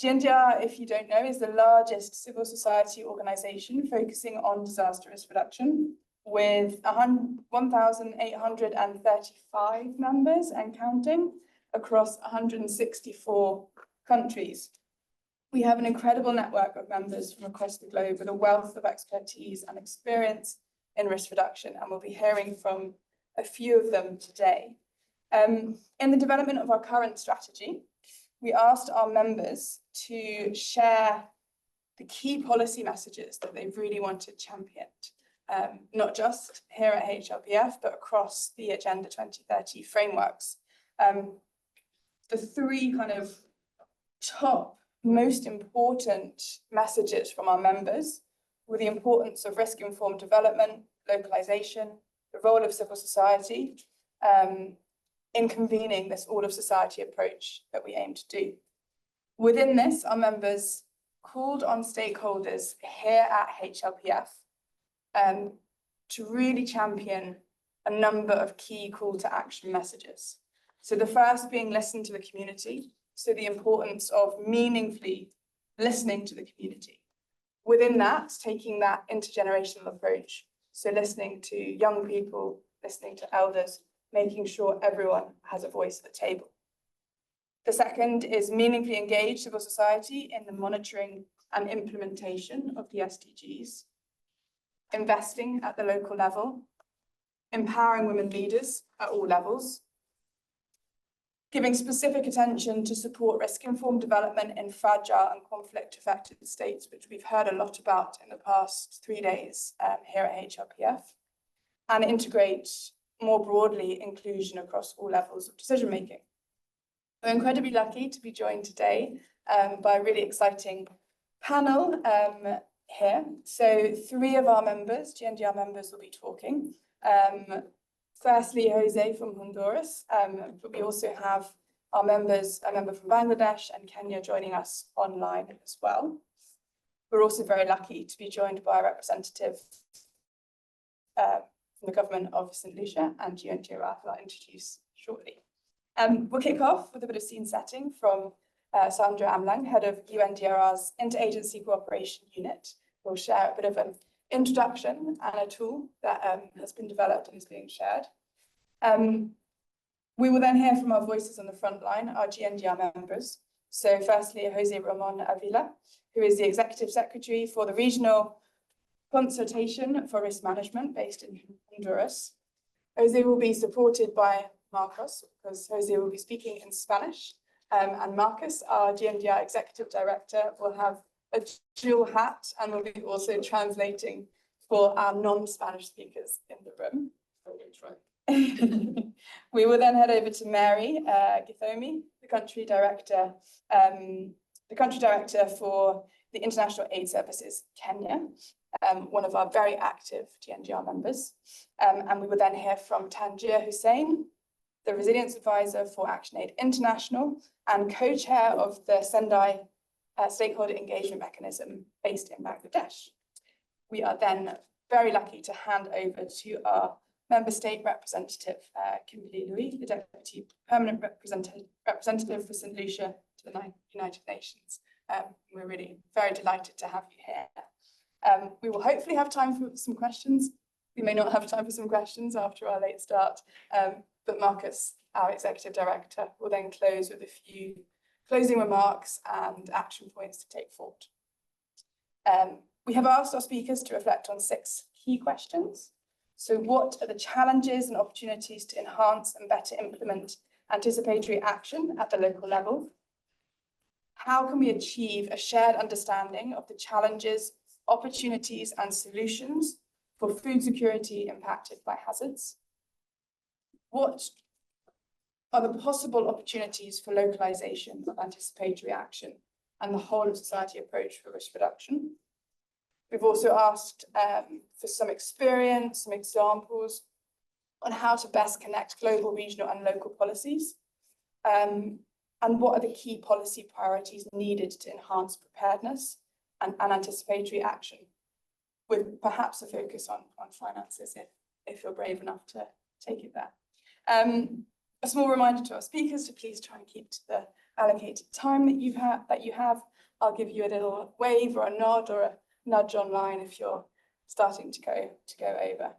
GNDR, if you don't know, is the largest civil society organisation focusing on disaster risk reduction, with 1,835 members and counting across 164 countries. We have an incredible network of members from across the globe with a wealth of expertise and experience in risk reduction, and we'll be hearing from a few of them today. In the development of our current strategy, we asked our members to share the key policy messages that they really wanted championed, not just here at HLPF, but across the Agenda 2030 frameworks. The three kind of top most important messages from our members were the importance of risk-informed development, localization, the role of civil society, in convening this all-of-society approach that we aim to do. Within this, our members called on stakeholders here at HLPF to really champion a number of key call to action messages. So the first being listen to the community, so the importance of meaningfully listening to the community. Within that, taking that intergenerational approach, so listening to young people, listening to elders, making sure everyone has a voice at the table. The second is meaningfully engage civil society in the monitoring and implementation of the SDGs, investing at the local level, empowering women leaders at all levels, giving specific attention to support risk-informed development in fragile and conflict-affected states, which we've heard a lot about in the past 3 days here at HLPF, and integrate more broadly inclusion across all levels of decision-making. We're incredibly lucky to be joined today by a really exciting panel here. So 3 of our members, GNDR members, will be talking. Firstly, Jose from Honduras, but we also have our members, a member from Bangladesh and Kenya joining us online as well. We're also very lucky to be joined by a representative from the government of St. Lucia and GNDR, who I'll introduce shortly. We'll kick off with a bit of scene setting from Sandra Amlang, head of UNDRR's Interagency Cooperation Unit. We'll share a bit of an introduction and a tool that has been developed and is being shared. We will then hear from our voices on the front line, our GNDR members. So firstly, Jose Ramon Avila, who is the Executive Secretary for the Regional Consultation for Risk Management based in Honduras. Jose will be supported by Marcos, because Jose will be speaking in Spanish. And Marcus, our GNDR Executive Director, will have a dual hat and will be also translating for our non-Spanish speakers in the room. We will then head over to Mary Githomi, the country director for the International Aid Services Kenya, one of our very active GNDR members. And we will then hear from Tanjir Hussain, the Resilience Advisor for ActionAid International and co-chair of the Sendai Stakeholder Engagement Mechanism based in Bangladesh. We are then very lucky to hand over to our member state representative, Kimberly Louis, the Deputy Permanent Representative for St. Lucia to the United Nations. We're really very delighted to have you here. We will hopefully have time for some questions. We may not have time for some questions after our late start, but Marcus, our Executive Director, will then close with a few closing remarks and action points to take forward. We have asked our speakers to reflect on 6 key questions. So what are the challenges and opportunities to enhance and better implement anticipatory action at the local level? How can we achieve a shared understanding of the challenges, opportunities and solutions for food security impacted by hazards? What are the possible opportunities for localization of anticipatory action and the whole of society approach for risk reduction? We've also asked for some experience, some examples on how to best connect global, regional and local policies. And what are the key policy priorities needed to enhance preparedness and anticipatory action, with perhaps a focus on finances if you're brave enough to take it there. A small reminder to our speakers to please try and keep to the allocated time that you have. I'll give you a little wave or a nod or a nudge online if you're starting to go over.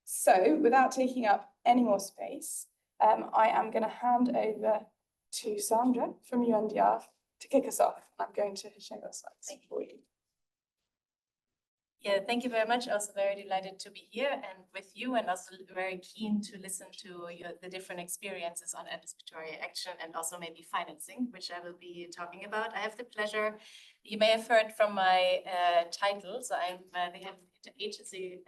So without taking up any more space, I am going to hand over to Sandra from UNDR to kick us off. I'm going to show the slides for you. Yeah, thank you very much. Also very delighted to be here and with you, and also very keen to listen to the different experiences on anticipatory action and also maybe financing, which I will be talking about. I have the pleasure, you may have heard from my title, so I'm the head of the agency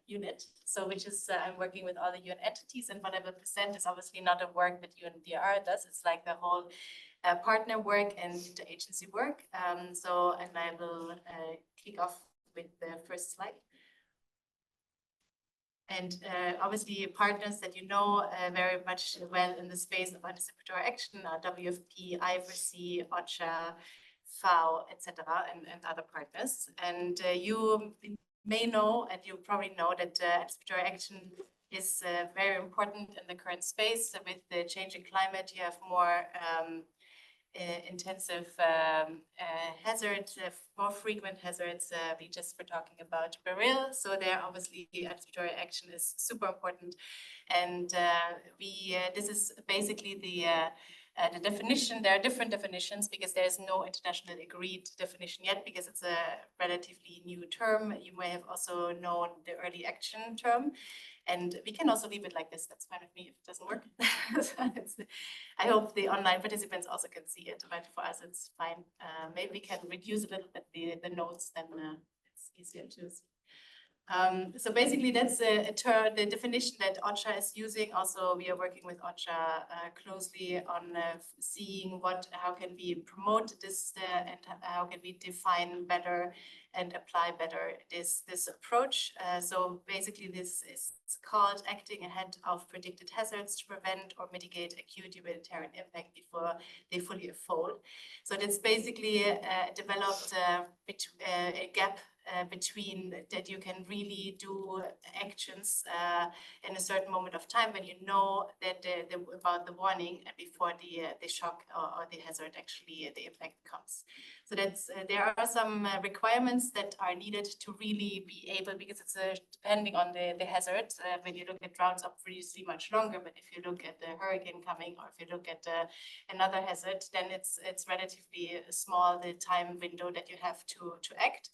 unit, so which is I'm working with all the UN entities, and what I will present is obviously not a work that UNDR does. It's like the whole partner work and the agency work. And I will kick off with the first slide. And obviously partners that you know very much well in the space of anticipatory action are WFP, IFRC, OCHA, FAO, etc., and other partners. And you may know, and you probably know, that anticipatory action is very important in the current space. So with the changing climate, you have more intensive hazards, more frequent hazards. We just were talking about beryl, so there obviously anticipatory action is super important, and this is basically the definition. There are different definitions because there is no internationally agreed definition yet, because it's a relatively new term. You may have also known the early action term. And we can also leave it like this. That's fine with me if it doesn't work. I hope the online participants also can see it, but for us it's fine. Maybe we can reduce a little bit the notes, then it's easier to see. So basically that's the definition that OCHA is using. Also, we are working with OCHA closely on seeing how can we promote this and how can we define better and apply better this approach. So basically this is called acting ahead of predicted hazards to prevent or mitigate acute humanitarian impact before they fully unfold. So that's basically developed a gap between that you can really do actions in a certain moment of time when you know that about the warning and before the shock or the hazard actually the impact comes. So that's there are some requirements that are needed to really be able, because it's depending on the hazard. When you look at droughts, obviously much longer, but if you look at the hurricane coming, or if you look at another hazard, then it's relatively small, the time window that you have to act.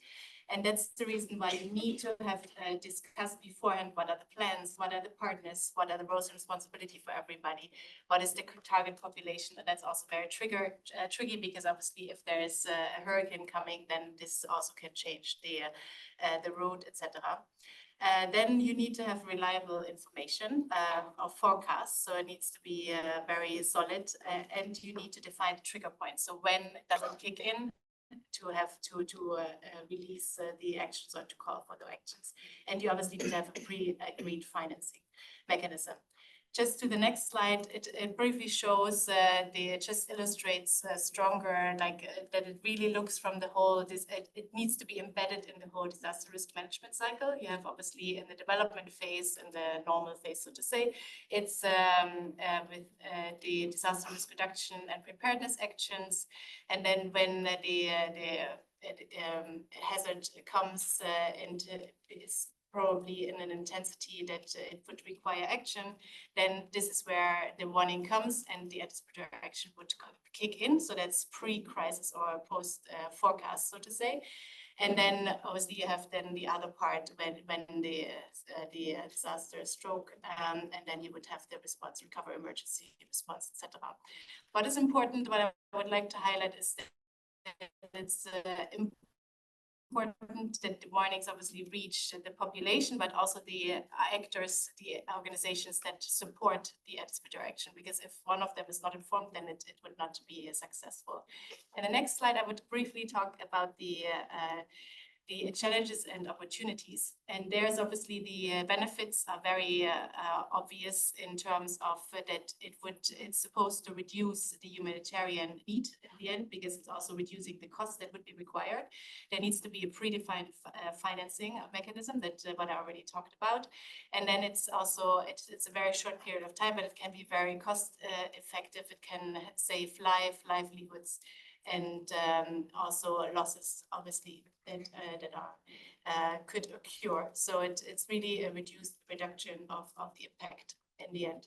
And that's the reason why you need to have discussed beforehand what are the plans, what are the partners, what are the roles and responsibility for everybody, what is the target population. And that's also very tricky, because obviously if there is a hurricane coming, then this also can change the route, etc. Then you need to have reliable information or forecasts. So it needs to be very solid, and you need to define the trigger points. So when does it kick in to have to release the actions or to call for the actions. And you obviously need to have a pre-agreed financing mechanism. Just to the next slide, it briefly shows, it just illustrates stronger, like that it really looks from the whole, it needs to be embedded in the whole disaster risk management cycle. You have obviously in the development phase and the normal phase, so to say, it's with the disaster risk reduction and preparedness actions. And then when the hazard comes into is probably in an intensity that it would require action, then this is where the warning comes and the anticipatory action would kick in. So that's pre-crisis or post-forecast, so to say. And then obviously you have then the other part when the disaster stroke, and then you would have the response, recovery, emergency response, etc. What is important, what I would like to highlight is that it's important that the warnings obviously reach the population, but also the actors, the organizations that support the anticipatory action, because if one of them is not informed, then it would not be successful. In the next slide, I would briefly talk about the the challenges and opportunities. And there's obviously the benefits are very obvious in terms of that it's supposed to reduce the humanitarian need in the end, because it's also reducing the cost that would be required. There needs to be a predefined financing mechanism that what I already talked about. And then it's also, it's a very short period of time, but it can be very cost effective. It can save livelihoods, and also losses, obviously, that are could occur. So it's really a reduction of the impact in the end.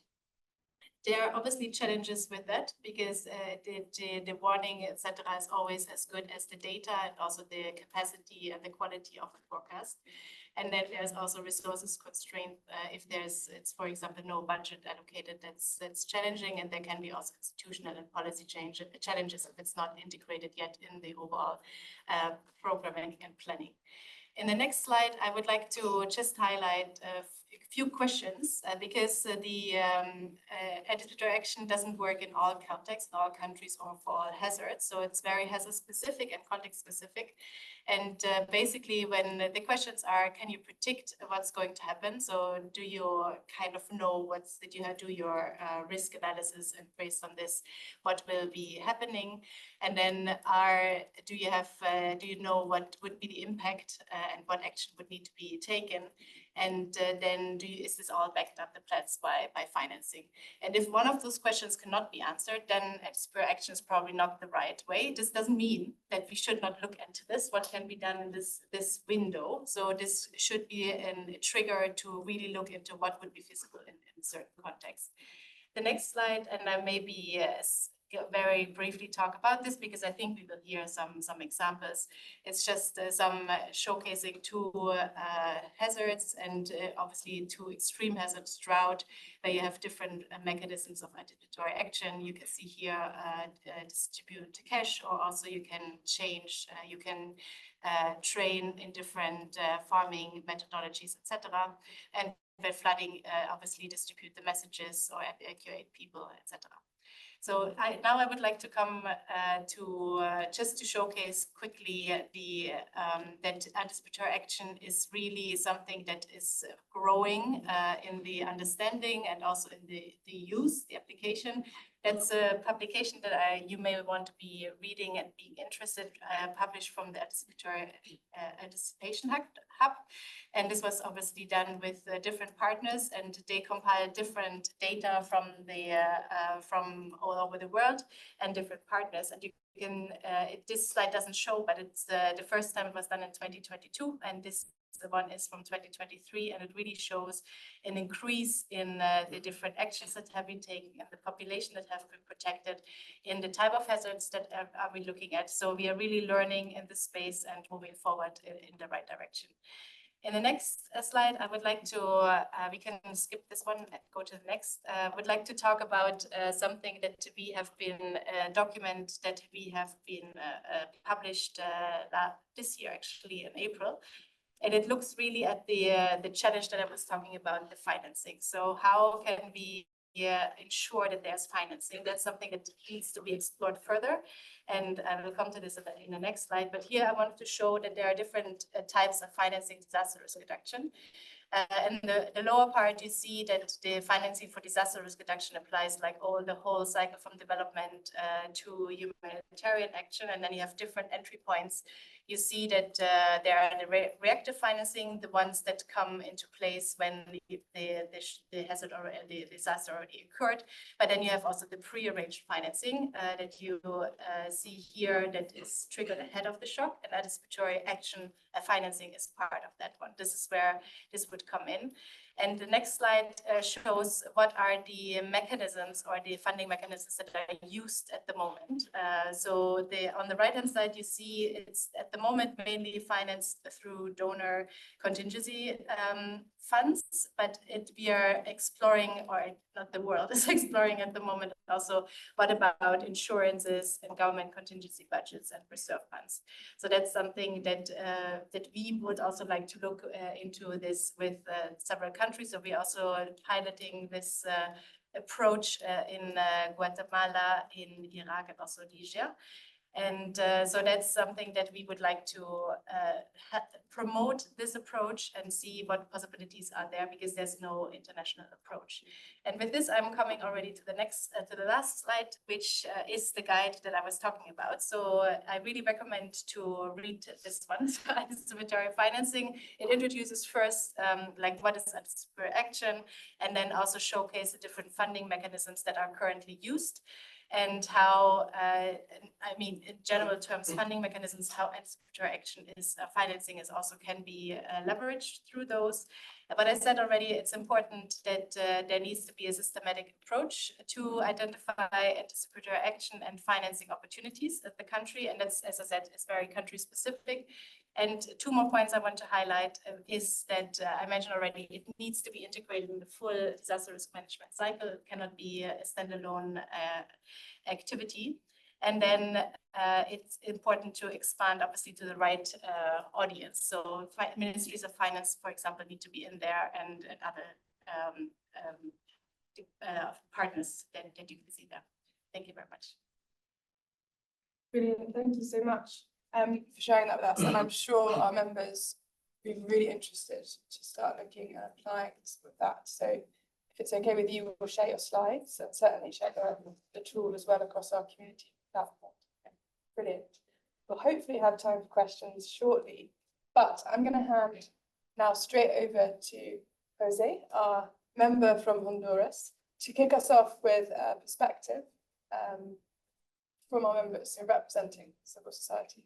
There are obviously challenges with that, because the warning, etc., is always as good as the data and also the capacity and the quality of the forecast. And then there's also resources constraint. If it's, for example, no budget allocated, that's challenging, and there can be also institutional and policy challenges if it's not integrated yet in the overall programming and planning. In the next slide, I would like to just highlight a few questions, because the anticipatory action doesn't work in all contexts, in all countries, or for all hazards. So it's very hazard specific and context specific. And basically, when the questions are, can you predict what's going to happen? So do you kind of know did you do your risk analysis, and based on this, what will be happening? And then do you know what would be the impact and what action would need to be taken? And then is this all backed up the plans by financing? And if one of those questions cannot be answered, then anticipatory action is probably not the right way. This doesn't mean that we should not look into this, what can be done in this window. So this should be a trigger to really look into what would be feasible in certain contexts. The next slide, and I maybe very briefly talk about this, because I think we will hear some examples. It's just some showcasing two hazards, and obviously two extreme hazards, drought, where you have different mechanisms of anticipatory action. You can see here distribute cash, or also you can change, you can train in different farming methodologies, etc. And with flooding, obviously distribute the messages or evacuate people, etc. So now I would like to come just to showcase quickly that anticipatory action is really something that is growing in the understanding and also in the use, the application. That's a publication that you may want to be reading and being interested, published from the Anticipatory Anticipation Hub. And this was obviously done with different partners, and they compiled different data from all over the world and different partners. And you can, this slide doesn't show, but it's the first time it was done in 2022, and the one is from 2023, and it really shows an increase in the different actions that have been taken and the population that have been protected in the type of hazards that are we looking at. So we are really learning in this space and moving forward in the right direction. In the next slide, I would like to, we can skip this one and go to the next. I would like to talk about something that we have been, document that we have been published this year, actually in April. And it looks really at the challenge that I was talking about, the financing. So how can we ensure that there's financing? That's something that needs to be explored further. And I will come to this in the next slide. But here I wanted to show that there are different types of financing disaster risk reduction. In the lower part, you see that the financing for disaster risk reduction applies like the whole cycle from development to humanitarian action. And then you have different entry points. You see that there are the reactive financing, the ones that come into place when the hazard or the disaster already occurred. But then you have also the pre-arranged financing that you see here that is triggered ahead of the shock, and anticipatory action financing is part of that one. This is where this would come in. And the next slide shows what are the mechanisms or the funding mechanisms that are used at the moment. So on the right-hand side, you see it's at the moment mainly financed through donor contingency funds, but we are exploring, or not the world is exploring at the moment also, what about insurances and government contingency budgets and reserve funds. So that's something that we would also like to look into this with several countries. So we're also piloting this approach in Guatemala, in Iraq, and also Niger. And so that's something that we would like to promote this approach and see what possibilities are there, because there's no international approach. And with this, I'm coming already to the next, to the last slide, which is the guide that I was talking about. So I really recommend to read this one, so Anticipatory Financing. It introduces first, like what is Anticipatory Action, and then also showcase the different funding mechanisms that are currently used, and how, I mean, in general terms, funding mechanisms, how anticipatory action is, financing is also can be leveraged through those. But I said already, it's important that there needs to be a systematic approach to identify anticipatory action and financing opportunities at the country. And that's, as I said, is very country specific. And two more points I want to highlight is that I mentioned already, it needs to be integrated in the full disaster risk management cycle. It cannot be a standalone activity. And then it's important to expand, obviously, to the right audience. So ministries of finance, for example, need to be in there, and other partners that you can see there. Thank you very much. Brilliant, thank you so much for sharing that with us. And I'm sure our members will be really interested to start looking at applying with that. So if it's okay with you, we'll share your slides and certainly share the tool as well across our community platform. Okay, brilliant. We'll hopefully have time for questions shortly, but I'm going to hand now straight over to Jose, our member from Honduras, to kick us off with a perspective from our members, so representing civil society.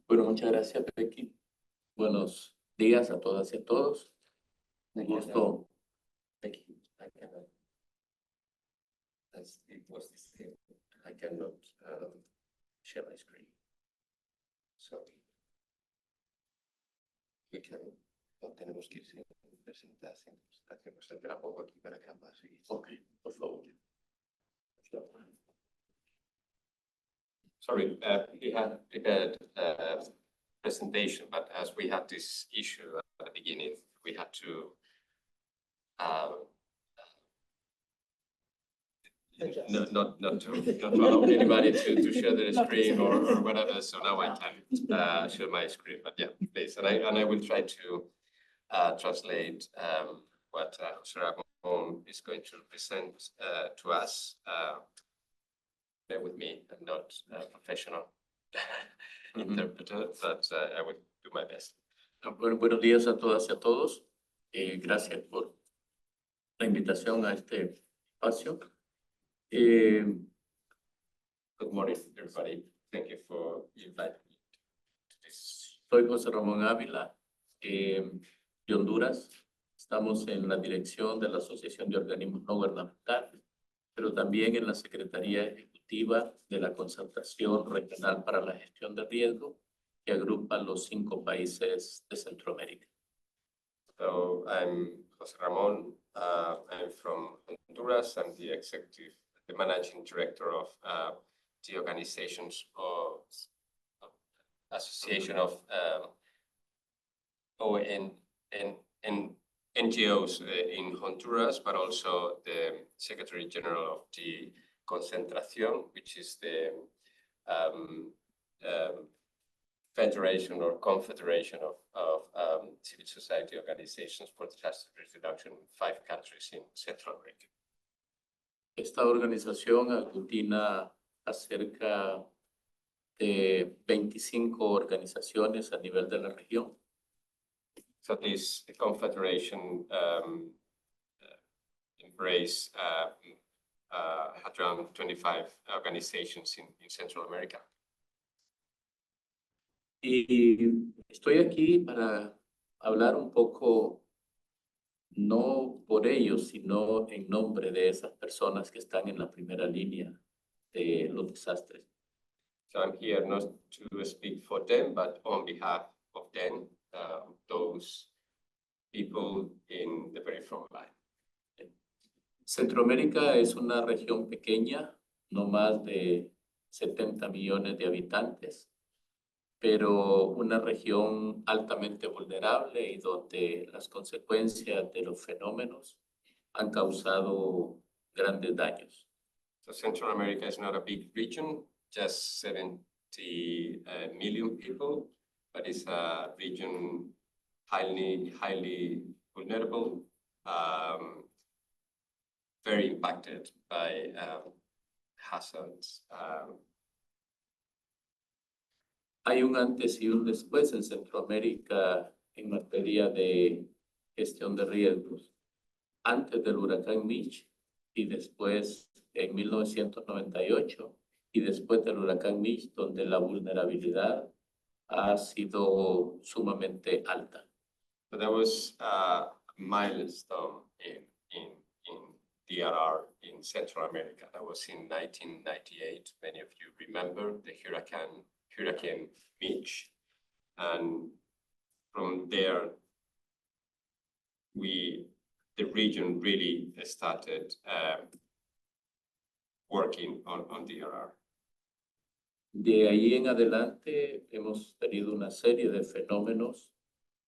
Bueno, muchas gracias, Becky. Buenos días a todas y a todos. Un gusto. Becky, I cannot. As it was the same, I cannot share my screen. Sorry. We can. No tenemos que ir sin presentación. Hacemos el trabajo aquí para Canvas. Ok, por favor. Sorry, we had prepared a presentation, but as we had this issue at the beginning, we had to not to allow anybody to share their screen or whatever. So now I can share my screen. But yeah, please, and I will try to translate what Jose Ramon is going to present to us. Bear with me, I'm not a professional interpreter, but I will do my best. Bueno, buenos días a todas y a todos. Gracias por la invitación a este espacio. Good morning, everybody. Thank you for inviting me to this. Soy José Ramón Ávila, de Honduras. Estamos en la dirección de la Asociación de Organismos No Gubernamentales, pero también en la Secretaría Ejecutiva de la Concertación Regional para la Gestión de Riesgo, que agrupa los 5 países de Centroamérica. So I'm José Ramón. I'm from Honduras. I'm the managing director of the organizations of Association of NGOs in Honduras, but also the Secretary General of the Concentración, which is the federation or confederation of civil society organizations for disaster risk reduction in 5 countries in Central America. Esta organización aglutina a cerca de 25 organizaciones a nivel de la región. So this confederation embrace around 25 organizations in Central America. Y estoy aquí para hablar un poco, no por ellos, sino en nombre de esas personas que están en la primera línea de los desastres. So I'm here not to speak for them, but on behalf of them, those people in the very front line. Centroamérica es una región pequeña, no más de 70 millones de habitantes, pero una región altamente vulnerable y donde las consecuencias de los fenómenos han causado grandes daños. So Central America is not a big region, just 70 million people, but it's a region highly vulnerable, very impacted by hazards. Hay un antes y un después en Centroamérica en materia de gestión de riesgos. Antes del huracán Mitch y después en 1998 y después del huracán Mitch, donde la vulnerabilidad ha sido sumamente alta. So there was a milestone in DRR in Central America. That was in 1998. Many of you remember the Hurricane Mitch. And from there, the region really started working on DRR. De ahí en adelante hemos tenido una serie de fenómenos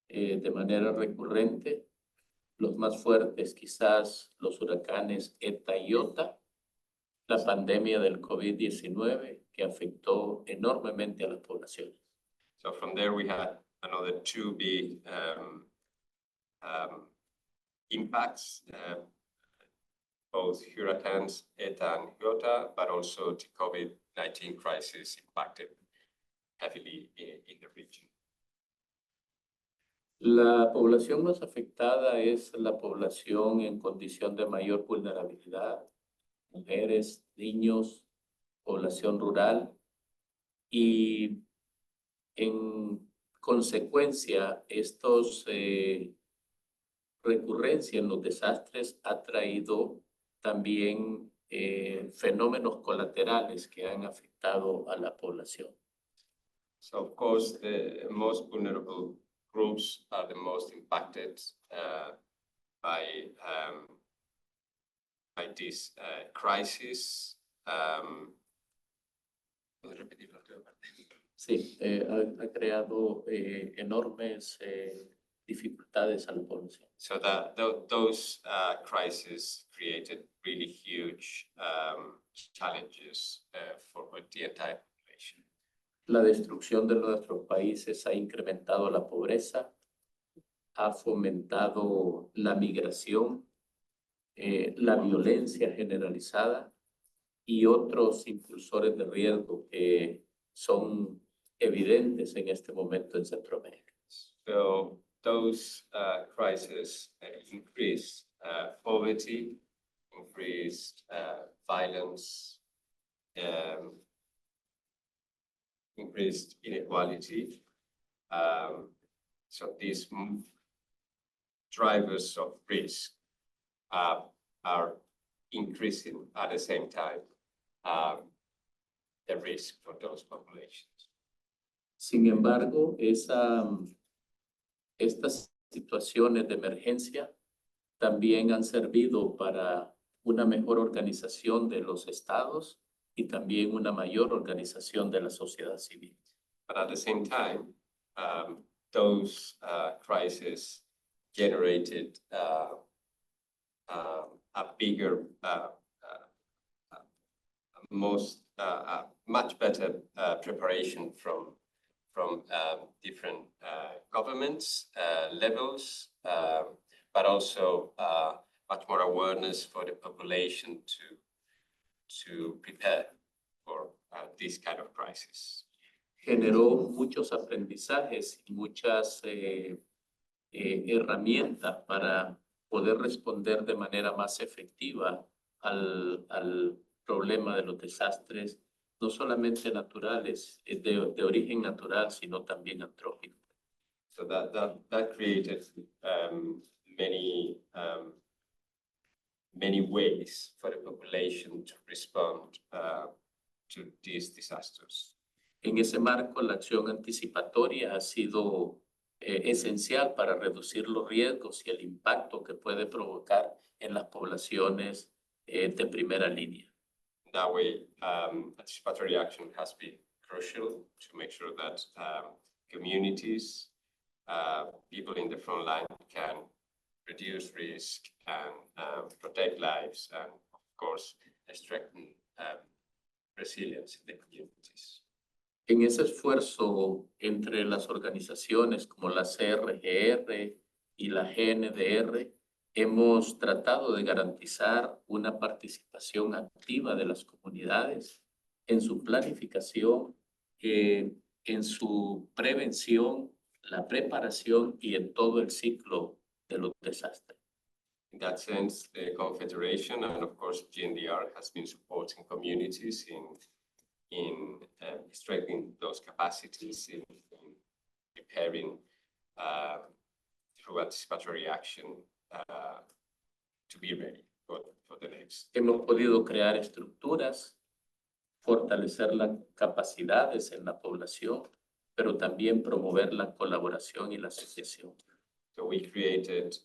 de manera recurrente. Los más fuertes quizás los huracanes Eta y Iota, la pandemia del COVID-19 que afectó enormemente a las poblaciones. So from there we had another two big impacts, both hurricanes Eta and Iota, but also the COVID-19 crisis impacted heavily in the region. La población más afectada es la población en condición de mayor vulnerabilidad, mujeres, niños, población rural y en consecuencia estos recurrencia en los desastres ha traído también fenómenos colaterales que han afectado a la población. So of course, the most vulnerable groups are the most impacted by this crisis. ¿Puedes repetir la última parte? Sí, ha creado enormes dificultades a la población. So that those crises created really huge challenges for the entire population. La destrucción de nuestros países ha incrementado la pobreza, ha fomentado la migración, la violencia generalizada y otros impulsores de riesgo que son evidentes en este momento en Centroamérica. So those crises increased poverty, increased violence, increased inequality. So these drivers of risk are increasing at the same time the risk for those populations. Sin embargo, estas situaciones de emergencia también han servido para una mejor organización de los estados y también una mayor organización de la sociedad civil. But at the same time, those crises generated a bigger, much better preparation from different governments levels, but also much more awareness for the population to prepare for this kind of crisis. Generó muchos aprendizajes y muchas herramientas para poder responder de manera más efectiva al problema de los desastres, no solamente naturales, de origen natural, sino también antrópico. So that created many ways for the population to respond to these disasters. En ese marco, la acción anticipatoria ha sido esencial para reducir los riesgos y el impacto que puede provocar en las poblaciones de primera línea. That way, anticipatory action has been crucial to make sure that communities, people in the front line can reduce risk and protect lives and, of course, strengthen resilience in the communities. En ese esfuerzo entre las organizaciones como la CRGR y la GNDR, hemos tratado de garantizar una participación activa de las comunidades en su planificación, en su prevención, la preparación y en todo el ciclo de los desastres. In that sense, the Confederation and of course GNDR has been supporting communities in strengthening those capacities in preparing through anticipatory action to be ready for the next. Hemos podido crear estructuras, fortalecer las capacidades en la población, pero también promover la colaboración y la asociación. So we created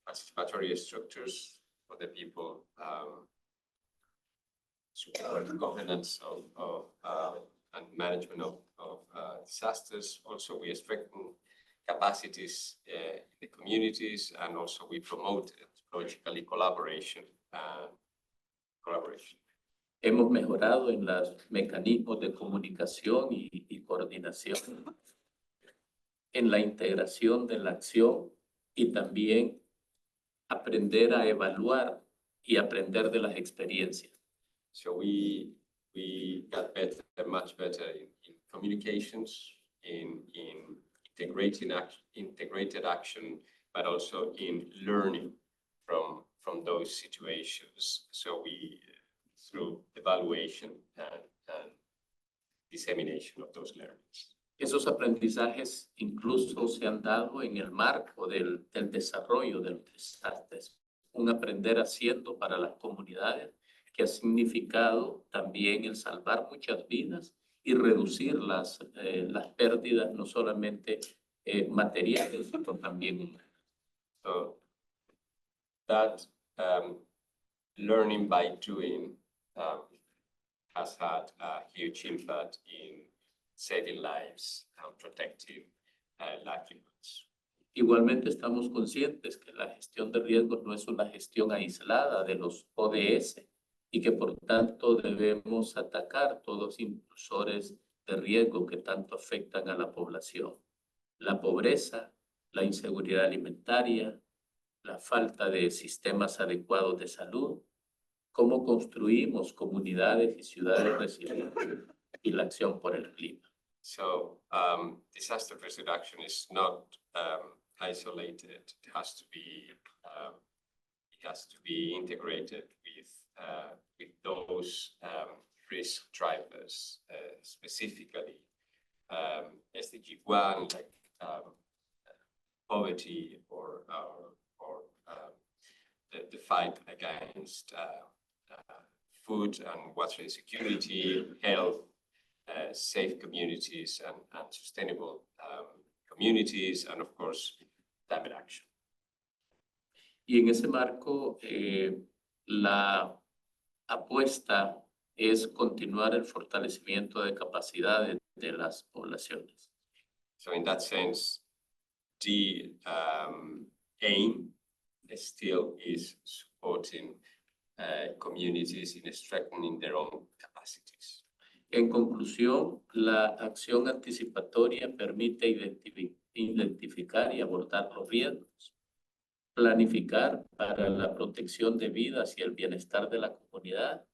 anticipatory structures for the people, support governance of and management of disasters. Also, we strengthen capacities in the communities, and also we promoted logically collaboration. Hemos mejorado en los mecanismos de comunicación y coordinación, en la integración de la acción y también aprender a evaluar y aprender de las experiencias. So we got better, much better in communications, in integrated action, but also in learning from those situations. So we, through evaluation and dissemination of those learnings. Esos aprendizajes incluso se han dado en el marco del desarrollo de los desastres. Un aprender haciendo para las comunidades que ha significado también el salvar muchas vidas y reducir las pérdidas no solamente materiales, sino también humanas. So that learning by doing has had a huge impact in saving lives and protecting livelihoods. Igualmente estamos conscientes que la gestión de riesgos no es una gestión aislada de los ODS y que por tanto debemos atacar todos los impulsores de riesgo que tanto afectan a la población. La pobreza, la inseguridad alimentaria, la falta de sistemas adecuados de salud, cómo construimos comunidades y ciudades resilientes y la acción por el clima. So disaster risk reduction is not isolated. It has to be integrated with those risk drivers, specifically SDG 1, like poverty or the fight against food and water insecurity, health, safe communities and sustainable communities, and of course, climate action. Y en ese marco, la apuesta es continuar el fortalecimiento de capacidades de las poblaciones. So in that sense, the aim still is supporting communities in strengthening their own capacities. En conclusión, la acción anticipatoria permite identificar y abordar los riesgos, planificar para la protección de vidas y el bienestar de la comunidad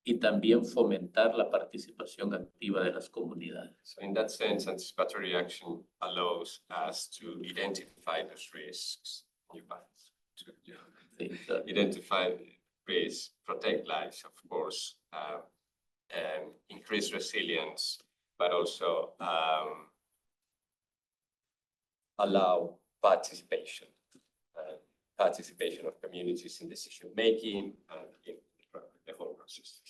y también fomentar la participación activa de las comunidades. So in that sense, anticipatory action allows us to identify those risks, identify risks, protect lives, of course, increase resilience, but also allow participation of communities in decision making and in the whole process.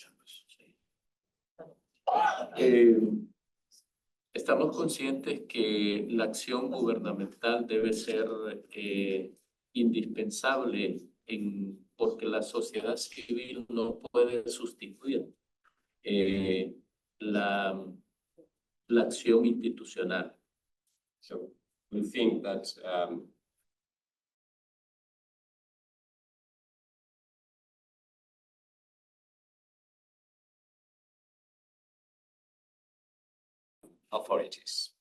Estamos conscientes que la acción gubernamental debe ser indispensable porque la sociedad civil no puede sustituir la acción institucional. So we think that authorities.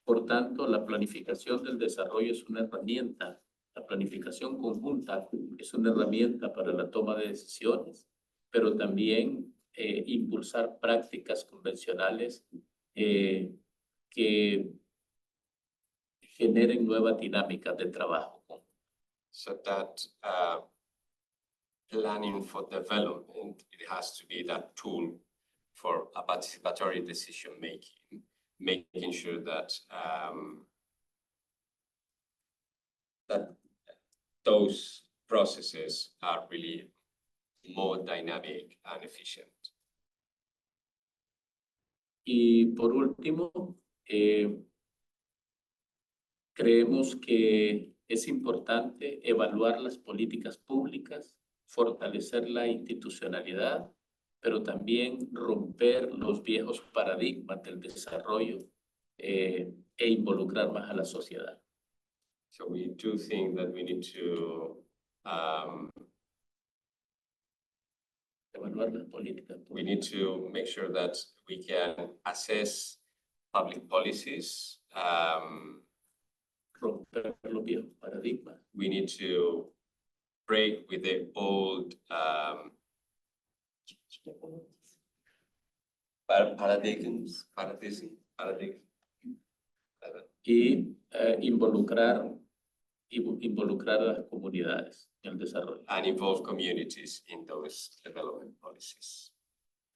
Por tanto, la planificación del desarrollo es una herramienta, la planificación conjunta es una herramienta para la toma de decisiones, pero también impulsar prácticas convencionales que generen nuevas dinámicas de trabajo. So that planning for development, it has to be that tool for a participatory decision making, making sure that that those processes are really more dynamic and efficient. Y por último, creemos que es importante evaluar las políticas públicas, fortalecer la institucionalidad, pero también romper los viejos paradigmas del desarrollo e involucrar más a la sociedad. So we do think that we need to Evaluar las políticas we need to make sure that we can assess public policies. romper los viejos paradigmas. We need to break with the old paradigms. Y involucrar a las comunidades en el desarrollo. And involve communities in those development policies.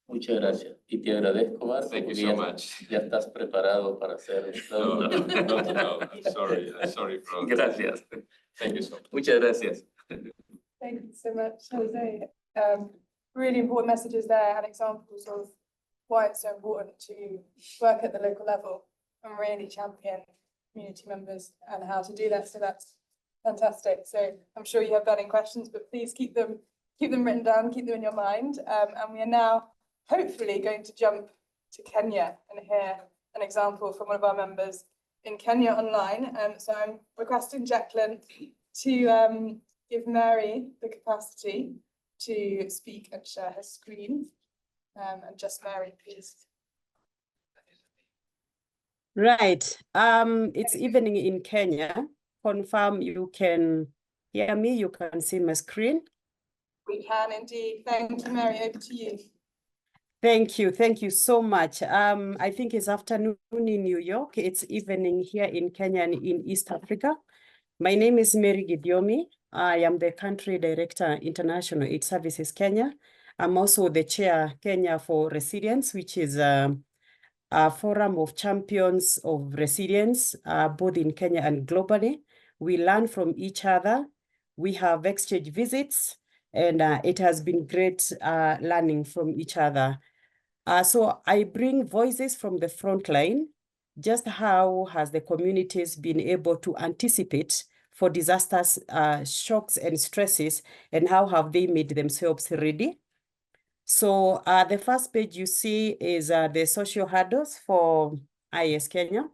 Muchas gracias. Y te agradezco, Marco, Thank you porque so much. ya estás preparado para hacer No, I'm sorry, bro. Gracias. Thank you so much. Muchas gracias. Thank you so much, Jose. Really important messages there and examples of why it's so important to work at the local level and really champion community members and how to do that. So that's fantastic. So I'm sure you have burning questions, but please keep them written down, keep them in your mind. And we are now hopefully going to jump to Kenya and hear an example from one of our members in Kenya online. So I'm requesting Jacqueline to give Mary the capacity to speak and share her screen. And just Mary, please. Right. It's evening in Kenya. Confirm you can hear me, you can see my screen. We can indeed. Thank you, Mary. Over to you. Thank you so much. I think it's afternoon in New York. It's evening here in Kenya and in East Africa. My name is Mary Gidiomi. I am the Country Director, International Aid Services Kenya. I'm also the Chair Kenya for Resilience, which is a forum of champions of resilience, both in Kenya and globally. We learn from each other. We have exchange visits, and it has been great learning from each other. So I bring voices from the front line. Just how has the communities been able to anticipate for disasters, shocks and stresses, and how have they made themselves ready? So the first page you see is the social hurdles for IS Kenya.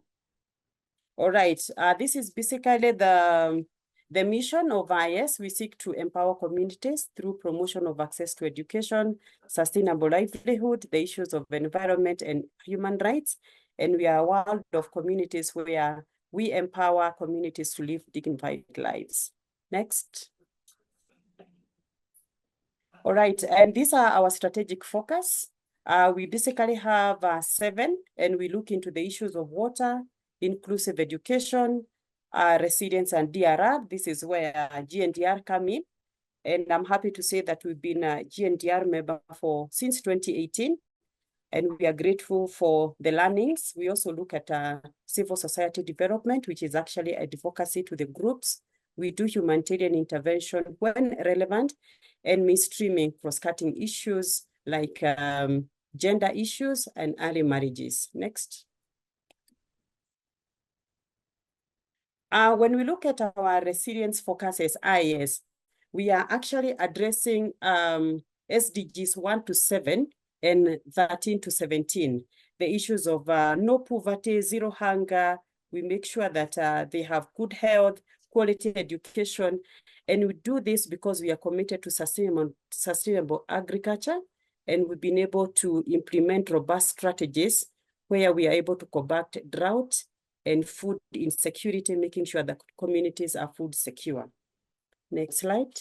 All right, this is basically the mission of IS. We seek to empower communities through promotion of access to education, sustainable livelihood, the issues of environment and human rights. And we are a world of communities where we empower communities to live dignified lives. Next. All right, and these are our strategic focus. We basically have 7, and we look into the issues of water, inclusive education, resilience and DRR. This is where GNDR come in. And I'm happy to say that we've been a GNDR member since 2018. And we are grateful for the learnings. We also look at civil society development, which is actually advocacy to the groups. We do humanitarian intervention when relevant, and mainstreaming cross-cutting issues like gender issues and early marriages. Next. When we look at our resilience focus as IS, we are actually addressing SDGs 1 to 7 and 13 to 17, the issues of no poverty, zero hunger. We make sure that they have good health, quality education, and we do this because we are committed to sustainable agriculture, and we've been able to implement robust strategies where we are able to combat drought and food insecurity, making sure that communities are food secure. Next slide.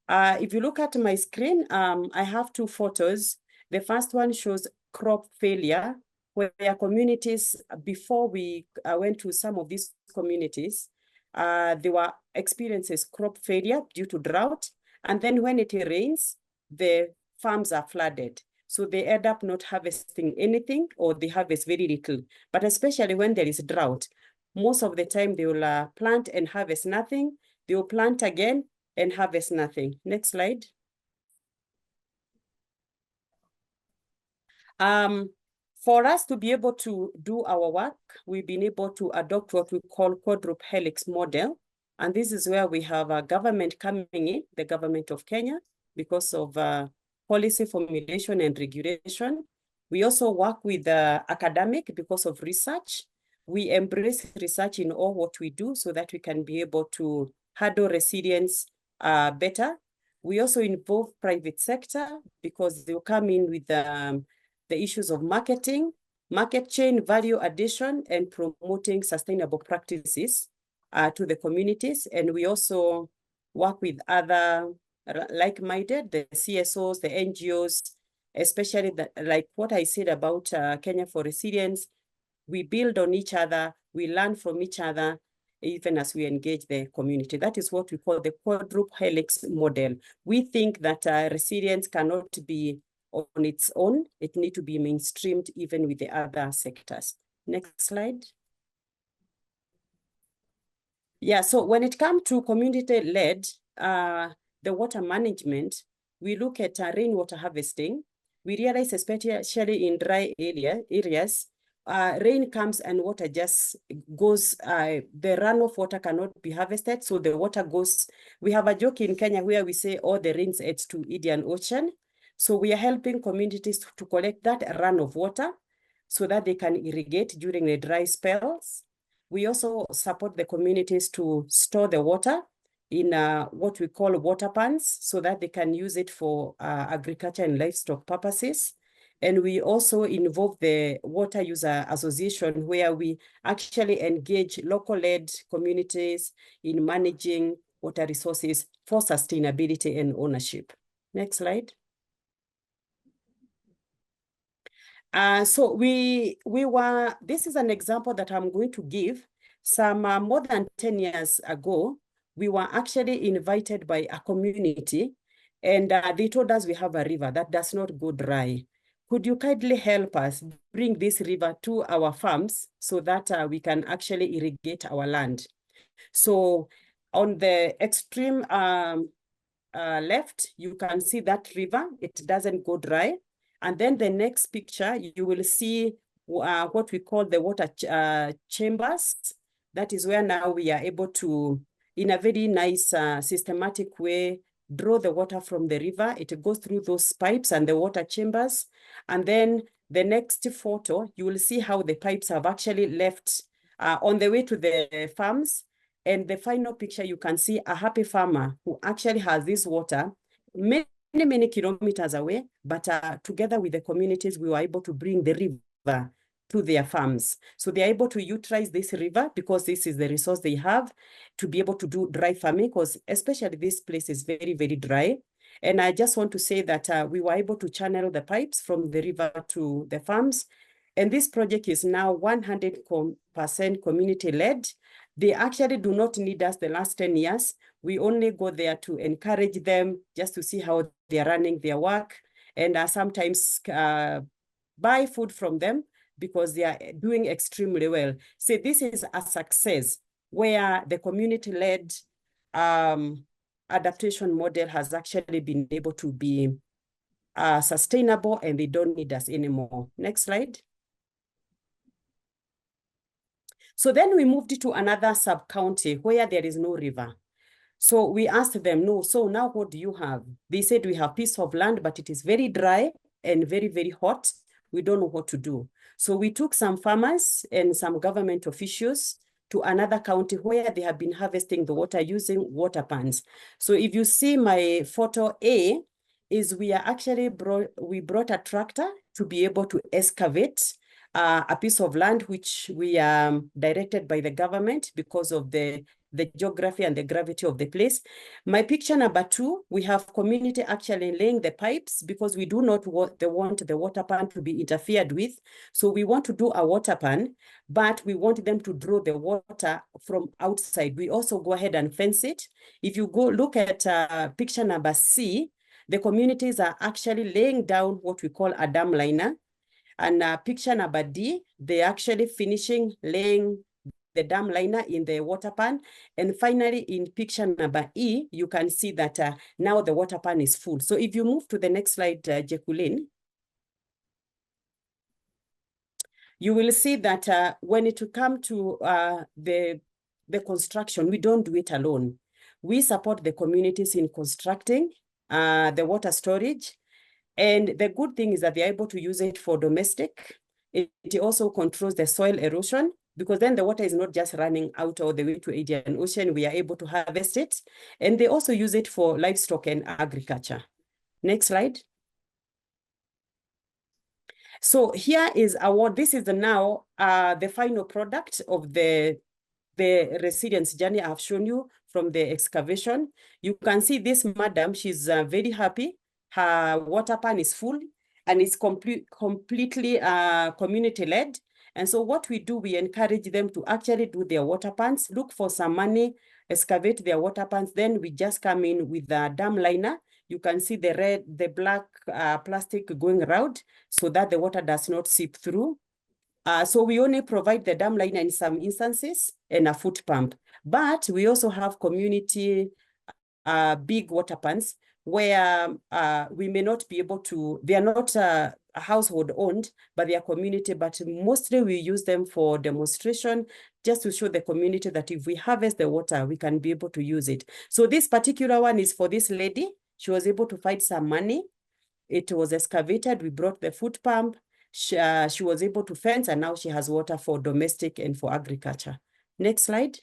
If you look at my screen, I have two photos. The first one shows crop failure, where communities, before we went to some of these communities, they were experiencing crop failure due to drought. And then when it rains, the farms are flooded. So they end up not harvesting anything, or they harvest very little. But especially when there is drought, most of the time they will plant and harvest nothing. They will plant again and harvest nothing. Next slide. For us to be able to do our work, we've been able to adopt what we call quadruple helix model. And this is where we have a government coming in, the government of Kenya, because of policy formulation and regulation. We also work with academic because of research. We embrace research in all what we do so that we can be able to handle resilience better. We also involve private sector because they'll come in with the issues of marketing, market chain, value addition, and promoting sustainable practices to the communities. And we also work with other like-minded, the CSOs, the NGOs, especially like what I said about Kenya for Resilience. We build on each other, we learn from each other, even as we engage the community. That is what we call the quadruple helix model. We think that resilience cannot be on its own. It needs to be mainstreamed even with the other sectors. Next slide. Yeah, so when it comes to community-led, the water management, we look at rainwater harvesting. We realize, especially in dry areas, rain comes and water just goes, the runoff water cannot be harvested, so the water goes. We have a joke in Kenya where we say all the rains head to Indian Ocean. So we are helping communities to collect that run of water so that they can irrigate during the dry spells. We also support the communities to store the water in what we call water pans so that they can use it for agriculture and livestock purposes. And we also involve the Water User Association, where we actually engage local-led communities in managing water resources for sustainability and ownership. Next slide. So this is an example that I'm going to give. Some more than 10 years ago, we were actually invited by a community, and they told us we have a river that does not go dry. Could you kindly help us bring this river to our farms so that we can actually irrigate our land? So on the extreme left, you can see that river. It doesn't go dry. And then the next picture, you will see what we call the water chambers. That is where now we are able to, in a very nice systematic way, draw the water from the river. It goes through those pipes and the water chambers. And then the next photo, you will see how the pipes have actually left on the way to the farms. And the final picture, you can see a happy farmer who actually has this water many kilometers away, but together with the communities, we were able to bring the river to their farms. So they're able to utilize this river because this is the resource they have to be able to do dry farming, because especially this place is very, very dry. And I just want to say that we were able to channel the pipes from the river to the farms. And this project is now 100% community-led. They actually do not need us the last 10 years. We only go there to encourage them just to see how they're running their work, and sometimes buy food from them because they are doing extremely well. So this is a success where the community-led adaptation model has actually been able to be sustainable, and they don't need us anymore. Next slide. So then we moved to another sub-county where there is no river. So we asked them, no, so now what do you have? They said, we have piece of land, but it is very dry and very, very hot. We don't know what to do. So we took some farmers and some government officials to another county where they have been harvesting the water using water pans. So if you see my photo A, is we brought a tractor to be able to excavate a piece of land which we are directed by the government because of the geography and the gravity of the place. My picture number 2, we have community actually laying the pipes because we do not want the water pan to be interfered with. So we want to do a water pan, but we want them to draw the water from outside. We also go ahead and fence it. If you go look at picture number C, the communities are actually laying down what we call a dam liner. And picture number D, they're actually finishing laying the dam liner in the water pan. And finally, in picture number E, you can see that now the water pan is full. So if you move to the next slide, Jacqueline, you will see that when it comes to the construction, we don't do it alone. We support the communities in constructing the water storage. And the good thing is that they're able to use it for domestic. It also controls the soil erosion because then the water is not just running out all the way to Indian Ocean. We are able to harvest it. And they also use it for livestock and agriculture. Next slide. So here is this is now the final product of the resilience journey I've shown you from the excavation. You can see this madam, she's very happy. Her water pan is full and it's completely community-led. And so what we do, we encourage them to actually do their water pans, look for some money, excavate their water pans. Then we just come in with the dam liner. You can see the black plastic going around so that the water does not seep through. So we only provide the dam liner in some instances and a foot pump. But we also have community big water pans where we may not be able to, they are not household owned, but they are community, but mostly we use them for demonstration, just to show the community that if we harvest the water, we can be able to use it. So this particular one is for this lady. She was able to find some money. It was excavated. We brought the foot pump. She was able to fence, and now she has water for domestic and for agriculture. Next slide.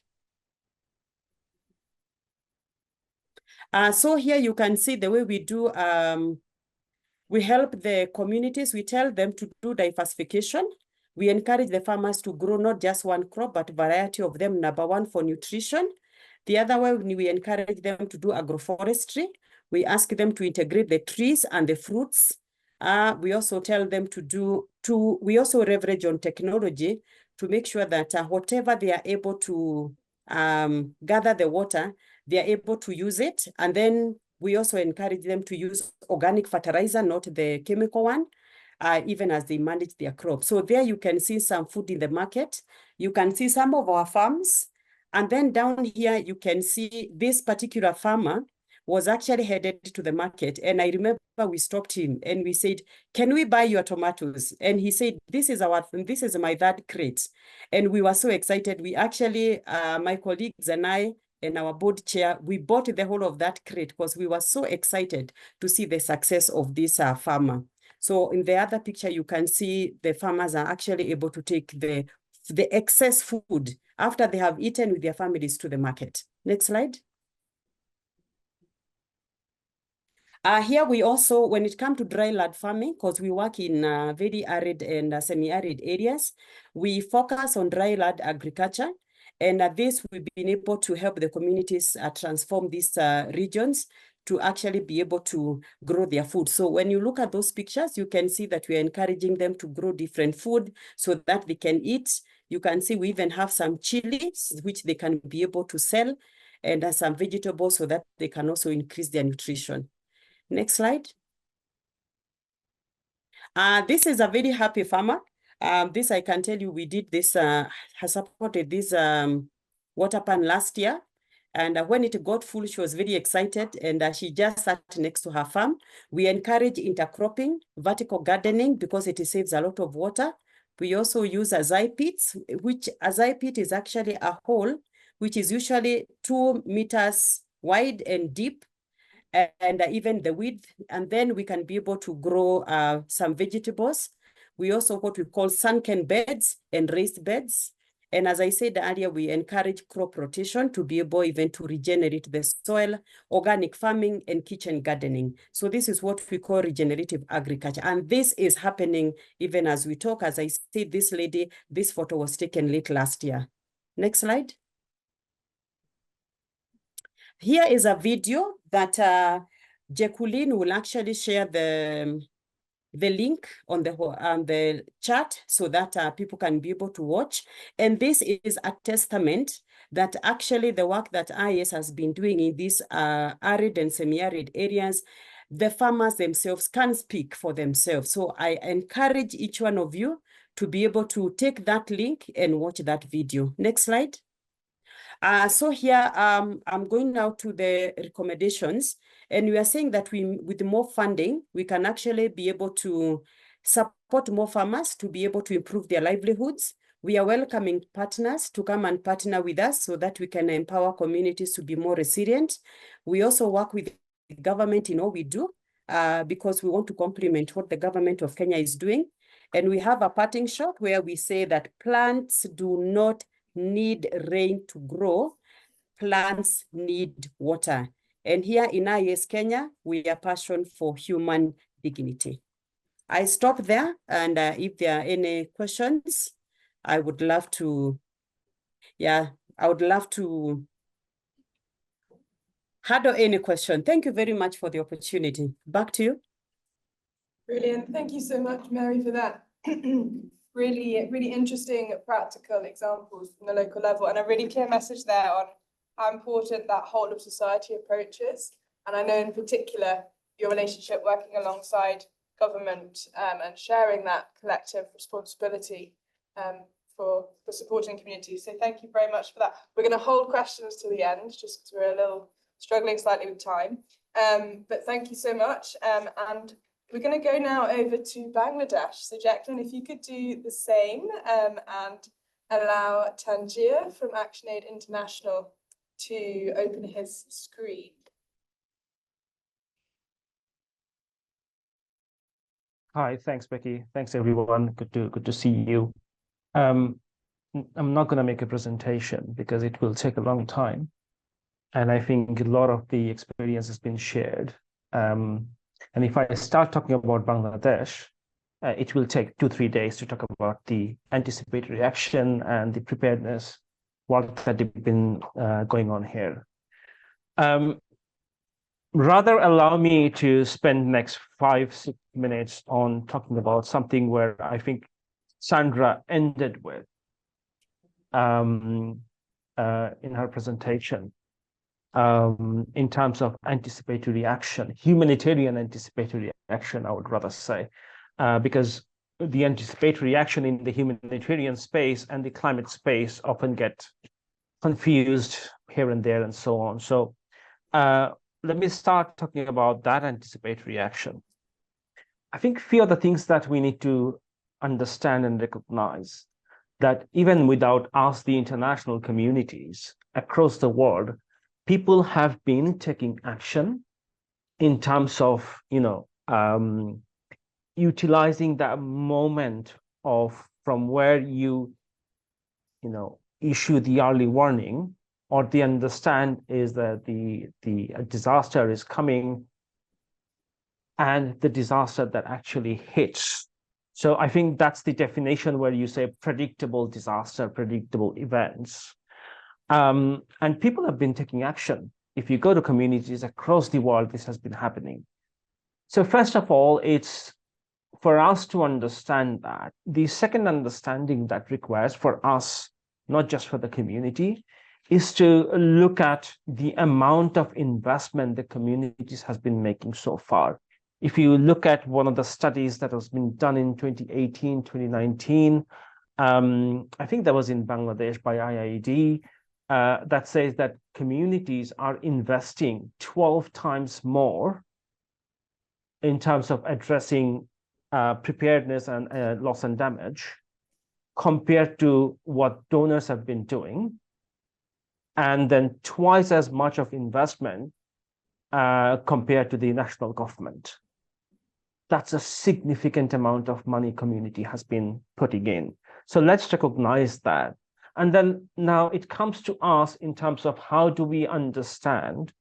So here you can see the way we do, we help the communities. We tell them to do diversification. We encourage the farmers to grow not just one crop, but a variety of them. Number one, for nutrition. The other way, we encourage them to do agroforestry. We ask them to integrate the trees and the fruits. We also tell them we also leverage on technology to make sure that whatever they are able to gather the water, they are able to use it. And then we also encourage them to use organic fertilizer, not the chemical one, even as they manage their crops. So there you can see some food in the market. You can see some of our farms. And then down here, you can see this particular farmer was actually headed to the market. And I remember we stopped him and we said, can we buy your tomatoes? And he said, this is my third crate. And we were so excited. We actually, my colleagues and I, and our board chair, we bought the whole of that crate because we were so excited to see the success of this farmer. So in the other picture, you can see the farmers are actually able to take the excess food after they have eaten with their families to the market. Next slide. Here we also, when it comes to dry land farming, because we work in very arid and semi-arid areas, we focus on dry land agriculture. And this, we've been able to help the communities transform these regions to actually be able to grow their food. So when you look at those pictures, you can see that we are encouraging them to grow different food so that they can eat. You can see we even have some chilies, which they can be able to sell, and some vegetables so that they can also increase their nutrition. Next slide. This is a very happy farmer. This, I can tell you, we did this, has supported this water pan last year. And when it got full, she was very excited, and she just sat next to her farm. We encourage intercropping, vertical gardening, because it saves a lot of water. We also use azai pits, which azai pit is actually a hole, which is usually 2 meters wide and deep, and even the width. And then we can be able to grow some vegetables. We also what we call sunken beds and raised beds. And as I said earlier, we encourage crop rotation to be able even to regenerate the soil, organic farming, and kitchen gardening. So this is what we call regenerative agriculture. And this is happening even as we talk. As I said, this photo was taken late last year. Next slide. Here is a video that Jacqueline will actually share the link on the chat so that people can be able to watch. And this is a testament that actually the work that IS has been doing in these arid and semi-arid areas, the farmers themselves can speak for themselves. So I encourage each one of you to be able to take that link and watch that video. Next slide. So here, I'm going now to the recommendations, and we are saying that with more funding, we can actually be able to support more farmers to be able to improve their livelihoods. We are welcoming partners to come and partner with us so that we can empower communities to be more resilient. We also work with the government in all we do because we want to complement what the government of Kenya is doing. And we have a parting shot where we say that plants do not need rain to grow, plants need water. And here in IS Kenya, we are passionate for human dignity. I stop there, and if there are any questions, I would love to, handle any question. Thank you very much for the opportunity. Back to you. Brilliant. Thank you so much, Mary, for that. Really interesting practical examples from the local level, and a really clear message there on how important that whole of society approach is. And I know in particular your relationship working alongside government and sharing that collective responsibility for supporting communities. So thank you very much for that. We're going to hold questions to the end just because we're a little struggling slightly with time. But thank you so much. And we're going to go now over to Bangladesh. So Jacqueline, if you could do the same and allow Tangier from ActionAid International to open his screen. Hi, thanks, Becky. Thanks, everyone. Good to see you. I'm not going to make a presentation because it will take a long time. And I think a lot of the experience has been shared. And if I start talking about Bangladesh, it will take 2-3 days to talk about the anticipatory action and the preparedness work that have been going on here. Rather allow me to spend next 5-6 minutes on talking about something where I think Sandra ended with in her presentation. In terms of anticipatory action, humanitarian anticipatory action, I would rather say, because the anticipatory action in the humanitarian space and the climate space often get confused here and there and so on. So let me start talking about that anticipatory action. I think few of the things that we need to understand and recognize that even without us, the international communities across the world, people have been taking action in terms of, utilizing that moment from where you issue the early warning, or the understand is that the disaster is coming, and the disaster that actually hits. So I think that's the definition where you say predictable disaster, predictable events. And people have been taking action. If you go to communities across the world, this has been happening. So first of all, it's for us to understand that. The second understanding that requires for us, not just for the community, is to look at the amount of investment the communities has been making so far. If you look at one of the studies that has been done in 2018, 2019, I think that was in Bangladesh by IIED, that says that communities are investing 12 times more in terms of addressing preparedness and loss and damage compared to what donors have been doing, and then twice as much of investment compared to the national government. That's a significant amount of money community has been putting in. So let's recognize that. And then now it comes to us in terms of how do we understand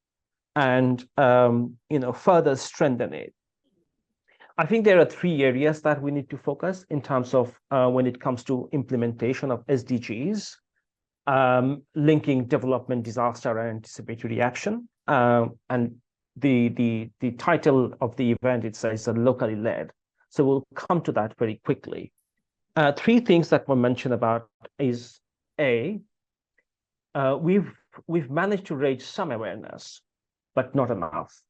and further strengthen it. I think there are 3 areas that we need to focus in terms of when it comes to implementation of SDGs, linking development, disaster, and anticipatory action. And the title of the event, it says locally led. So we'll come to that very quickly. 3 things that were mentioned about is we've managed to raise some awareness, but not enough.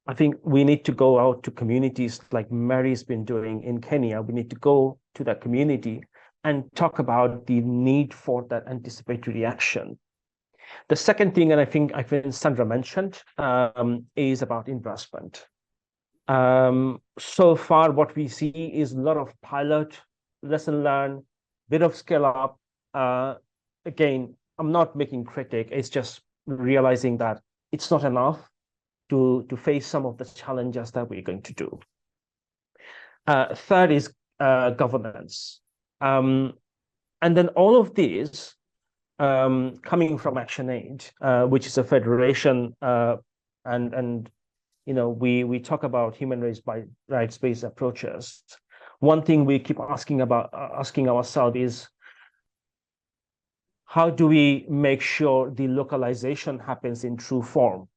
I think we need to go out to communities like Mary's been doing in Kenya. We need to go to that community and talk about the need for that anticipatory action. The second thing, and I think Sandra mentioned, is about investment. So far, what we see is a lot of pilot, lesson learned, bit of scale up. Again, I'm not making critique, it's just realizing that it's not enough to face some of the challenges that we're going to do. Third is governance. And then all of these coming from ActionAid, which is a federation, and we talk about human rights-based approaches. One thing we keep asking ourselves is, how do we make sure the localization happens in true form?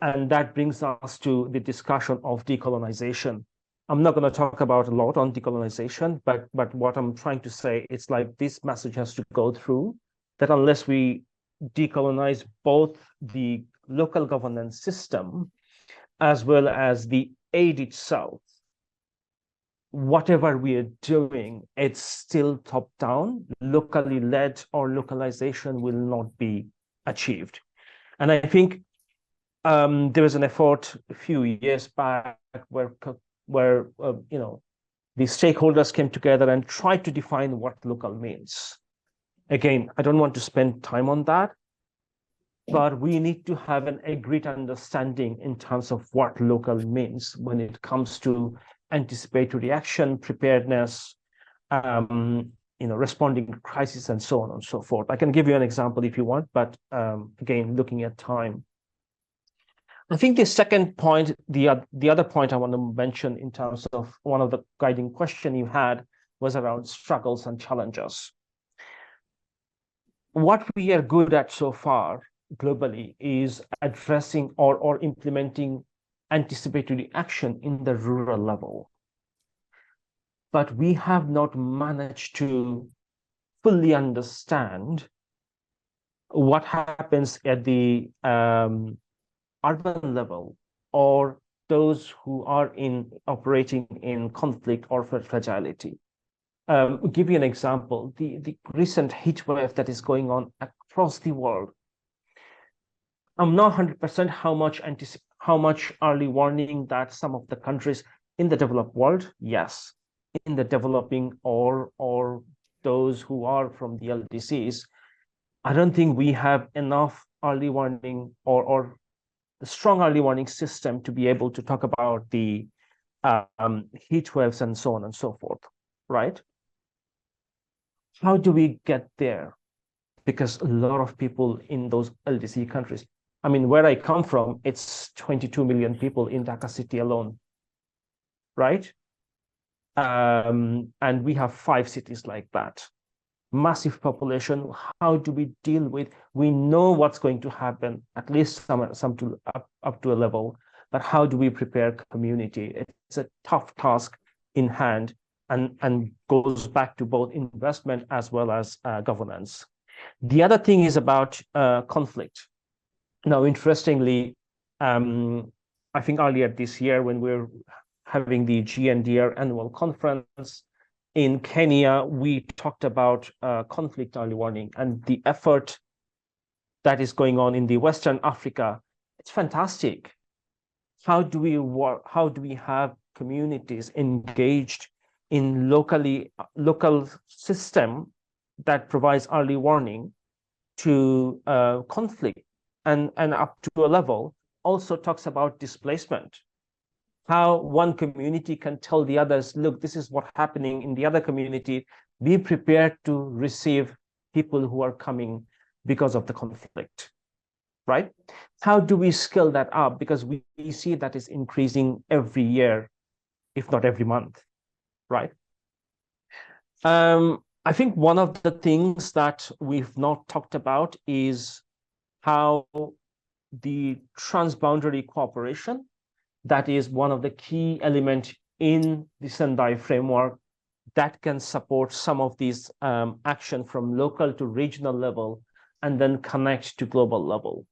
And that brings us to the discussion of decolonization. I'm not going to talk about a lot on decolonization, but what I'm trying to say, it's like this message has to go through, that unless we decolonize both the local governance system as well as the aid itself, whatever we are doing, it's still top down, locally led, or localization will not be achieved. And I think there was an effort a few years back where the stakeholders came together and tried to define what local means. Again, I don't want to spend time on that, but we need to have an agreed understanding in terms of what local means when it comes to anticipatory action, preparedness, responding to crisis, and so on and so forth. I can give you an example if you want, but again, looking at time. I think the second point, the other point I want to mention in terms of one of the guiding question you had was around struggles and challenges. What we are good at so far globally is addressing or implementing anticipatory action in the rural level. But we have not managed to fully understand what happens at the urban level, or those who are operating in conflict or fragility. Give you an example, the recent heat wave that is going on across the world. I'm not 100% how much early warning that some of the countries in the developed world, yes, in the developing or those who are from the LDCs, I don't think we have enough early warning or the strong early warning system to be able to talk about the heat waves and so on and so forth, right? How do we get there? Because a lot of people in those LDC countries, I mean, where I come from, it's 22 million people in Dhaka city alone, right? And we have 5 cities like that. Massive population. How do we deal with? We know what's going to happen, at least some to up to a level, but how do we prepare community? It's a tough task in hand, and goes back to both investment as well as governance. The other thing is about conflict. Now, interestingly, I think earlier this year when we were having the GNDR annual conference in Kenya, we talked about conflict early warning and the effort that is going on in the Western Africa. It's fantastic. How do we have communities engaged in local system that provides early warning to conflict, and up to a level also talks about displacement. How one community can tell the others, look, this is what's happening in the other community. Be prepared to receive people who are coming because of the conflict, right? How do we scale that up? Because we see that is increasing every year, if not every month, right? I think one of the things that we've not talked about is how the transboundary cooperation, that is one of the key elements in the Sendai framework that can support some of these action from local to regional level and then connect to global level.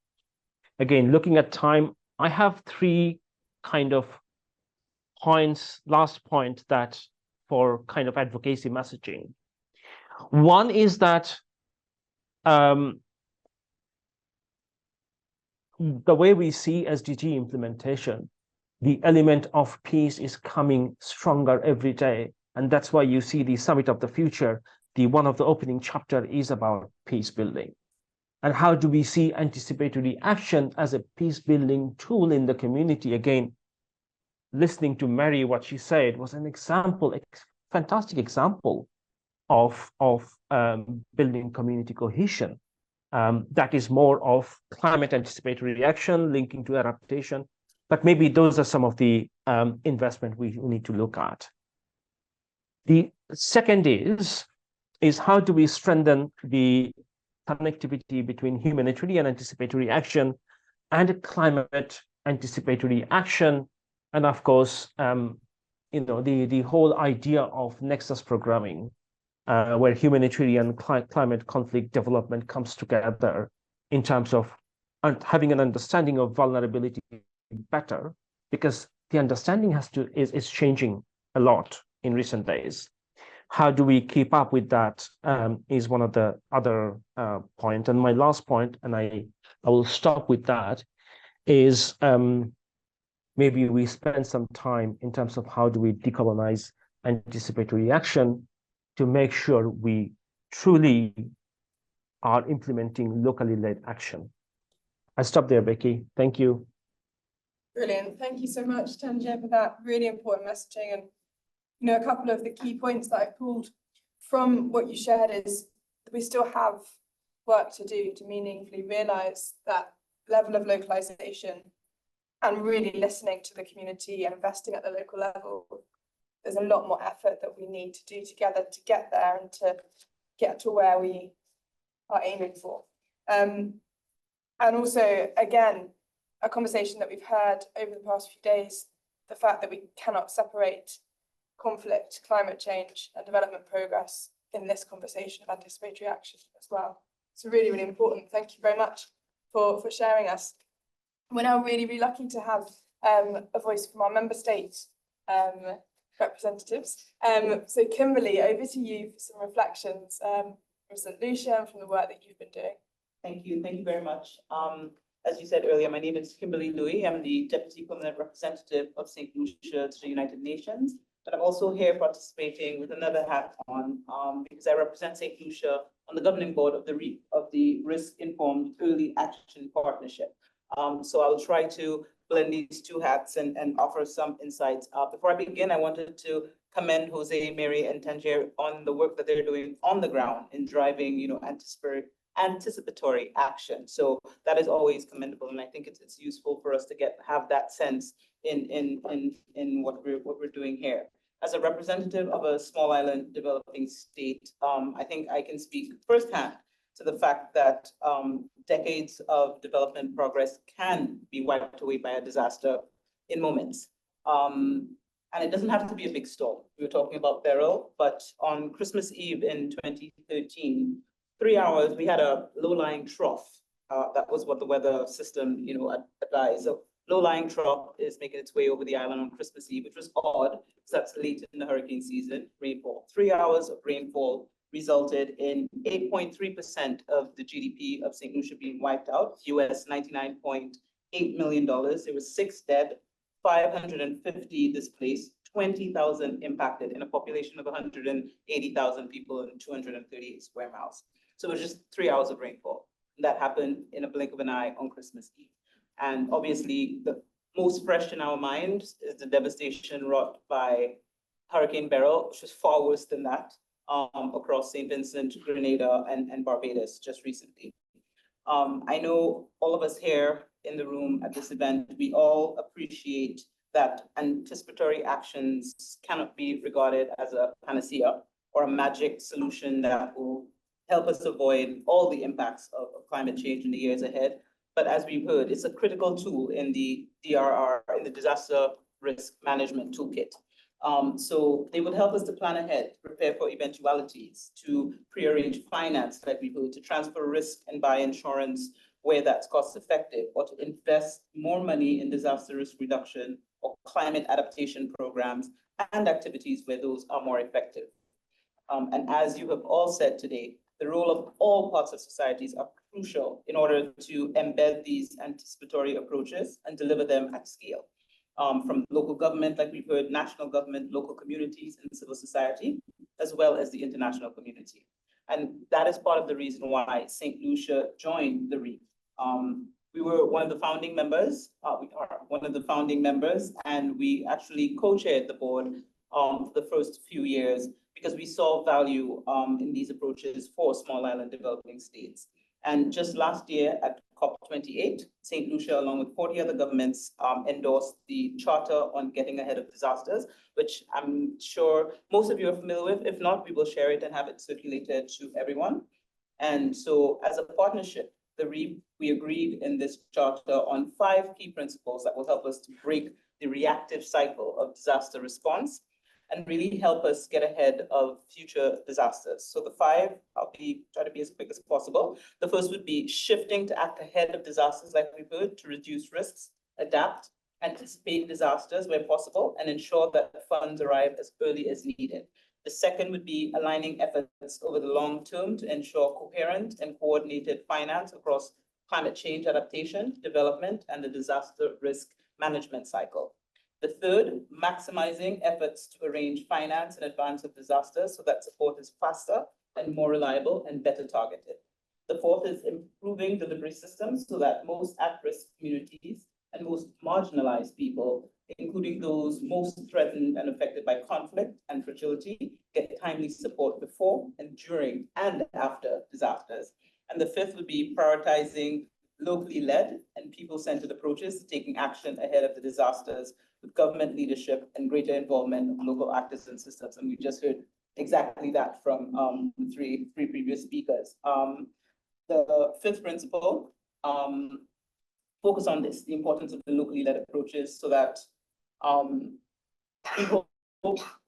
Again, looking at time, I have three kind of points, last point that for kind of advocacy messaging. One is that the way we see SDG implementation, the element of peace is coming stronger every day. And that's why you see the Summit of the Future, one of the opening chapter is about peace building. And how do we see anticipatory action as a peace building tool in the community? Again, listening to Mary, what she said was an example, a fantastic example of building community cohesion. That is more of climate anticipatory action linking to adaptation. But maybe those are some of the investment we need to look at. The second is how do we strengthen the connectivity between humanitarian anticipatory action and climate anticipatory action, and of course, the whole idea of nexus programming, where humanitarian climate conflict development comes together in terms of having an understanding of vulnerability better, because the understanding is changing a lot in recent days. How do we keep up with that is one of the other point. And my last point, and I will stop with that, is maybe we spend some time in terms of how do we decolonize anticipatory action to make sure we truly are implementing locally led action. I stop there, Becky. Thank you. Brilliant. Thank you so much, Tanjay, for that really important messaging. And a couple of the key points that I pulled from what you shared is that we still have work to do to meaningfully realize that level of localization and really listening to the community and investing at the local level. There's a lot more effort that we need to do together to get there and to get to where we are aiming for. And also, again, a conversation that we've had over the past few days, the fact that we cannot separate conflict, climate change, and development progress in this conversation of anticipatory action as well. It's really, really important. Thank you very much for sharing us. We're now really, really lucky to have a voice from our member state representatives. So Kimberly, over to you for some reflections from St. Lucia and from the work that you've been doing. Thank you very much. As you said earlier, my name is Kimberly Louis. I'm the Deputy Permanent Representative of St. Lucia to the United Nations, but I'm also here participating with another hat on because I represent St. Lucia on the governing board of the Risk-Informed Early Action Partnership. So I'll try to blend these two hats and offer some insights. Before I begin, I wanted to commend Jose, Mary, and Tanjay on the work that they're doing on the ground in driving, anticipatory action. So that is always commendable, and I think it's useful for us to have that sense in what we're doing here. As a representative of a small island developing state, I think I can speak firsthand to the fact that decades of development progress can be wiped away by a disaster in moments. And it doesn't have to be a big storm. We were talking about Beryl, but on Christmas Eve in 2013, 3 hours, we had a low-lying trough. That was what the weather system, advised. So low-lying trough is making its way over the island on Christmas Eve, which was odd, because that's late in the hurricane season, rainfall. 3 hours of rainfall resulted in 8.3% of the GDP of St. Lucia being wiped out, US $99.8 million. There was 6 dead, 550 displaced, 20,000 impacted in a population of 180,000 people and 238 square miles. So it was just 3 hours of rainfall. That happened in a blink of an eye on Christmas Eve. And obviously, the most fresh in our minds is the devastation wrought by Hurricane Beryl, which was far worse than that. across St. Vincent, Grenada, and Barbados just recently. I know all of us here in the room at this event, we all appreciate that anticipatory actions cannot be regarded as a panacea or a magic solution that will help us avoid all the impacts of climate change in the years ahead. But as we've heard, it's a critical tool in the DRR, in the disaster risk management toolkit. So they would help us to plan ahead, to prepare for eventualities, to prearrange finance, like we heard, to transfer risk and buy insurance where that's cost effective, or to invest more money in disaster risk reduction or climate adaptation programs and activities where those are more effective. And as you have all said today, the role of all parts of societies are crucial in order to embed these anticipatory approaches and deliver them at scale. From local government, like we've heard, national government, local communities, and civil society, as well as the international community. And that is part of the reason why St. Lucia joined the REAP. We were one of the founding members, we are one of the founding members, and we actually co-chaired the board for the first few years because we saw value in these approaches for small island developing states. And just last year at COP28, St. Lucia, along with 40 other governments, endorsed the Charter on Getting Ahead of Disasters, which I'm sure most of you are familiar with. If not, we will share it and have it circulated to everyone. And so as a partnership, the REAP, we agreed in this charter on 5 key principles that will help us to break the reactive cycle of disaster response and really help us get ahead of future disasters. So the 5, I'll try to be as quick as possible. The first would be shifting to act ahead of disasters, like we've heard, to reduce risks, adapt, anticipate disasters where possible, and ensure that the funds arrive as early as needed. The second would be aligning efforts over the long term to ensure coherent and coordinated finance across climate change adaptation, development, and the disaster risk management cycle. The third, maximizing efforts to arrange finance in advance of disasters so that support is faster and more reliable and better targeted. The fourth is improving delivery systems so that most at-risk communities and most marginalized people, including those most threatened and affected by conflict and fragility, get timely support before and during and after disasters. And the fifth would be prioritizing locally led and people-centered approaches to taking action ahead of the disasters with government leadership and greater involvement of local actors and systems. And we just heard exactly that from the three previous speakers. The fifth principle, focus on this, the importance of the locally led approaches so that we hope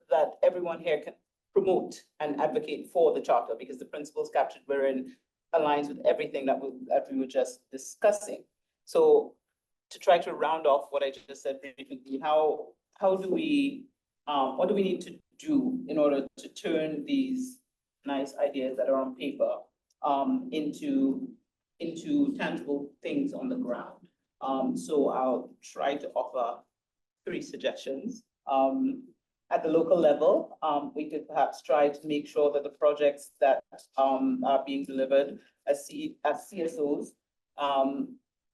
that everyone here can promote and advocate for the charter because the principles captured wherein aligns with everything that we were just discussing. So to try to round off what I just said briefly, how do we, what do we need to do in order to turn these nice ideas that are on paper into tangible things on the ground? So I'll try to offer 3 suggestions. At the local level, we could perhaps try to make sure that the projects that are being delivered as CSOs,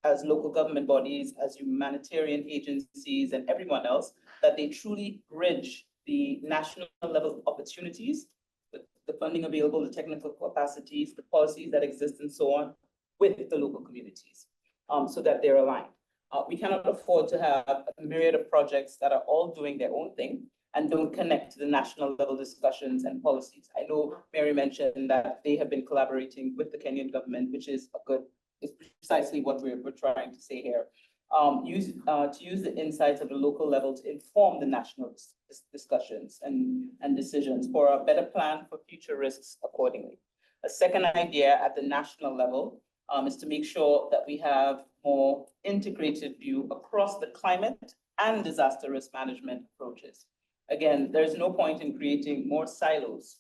as local government bodies, as humanitarian agencies, and everyone else, that they truly bridge the national level opportunities, the funding available, the technical capacities, the policies that exist, and so on, with the local communities, so that they're aligned. We cannot afford to have a myriad of projects that are all doing their own thing and don't connect to the national level discussions and policies. I know Mary mentioned that they have been collaborating with the Kenyan government, which is is precisely what we're trying to say here. To use the insights of the local level to inform the national discussions and decisions for a better plan for future risks accordingly. A second idea at the national level is to make sure that we have more integrated view across the climate and disaster risk management approaches. Again, there's no point in creating more silos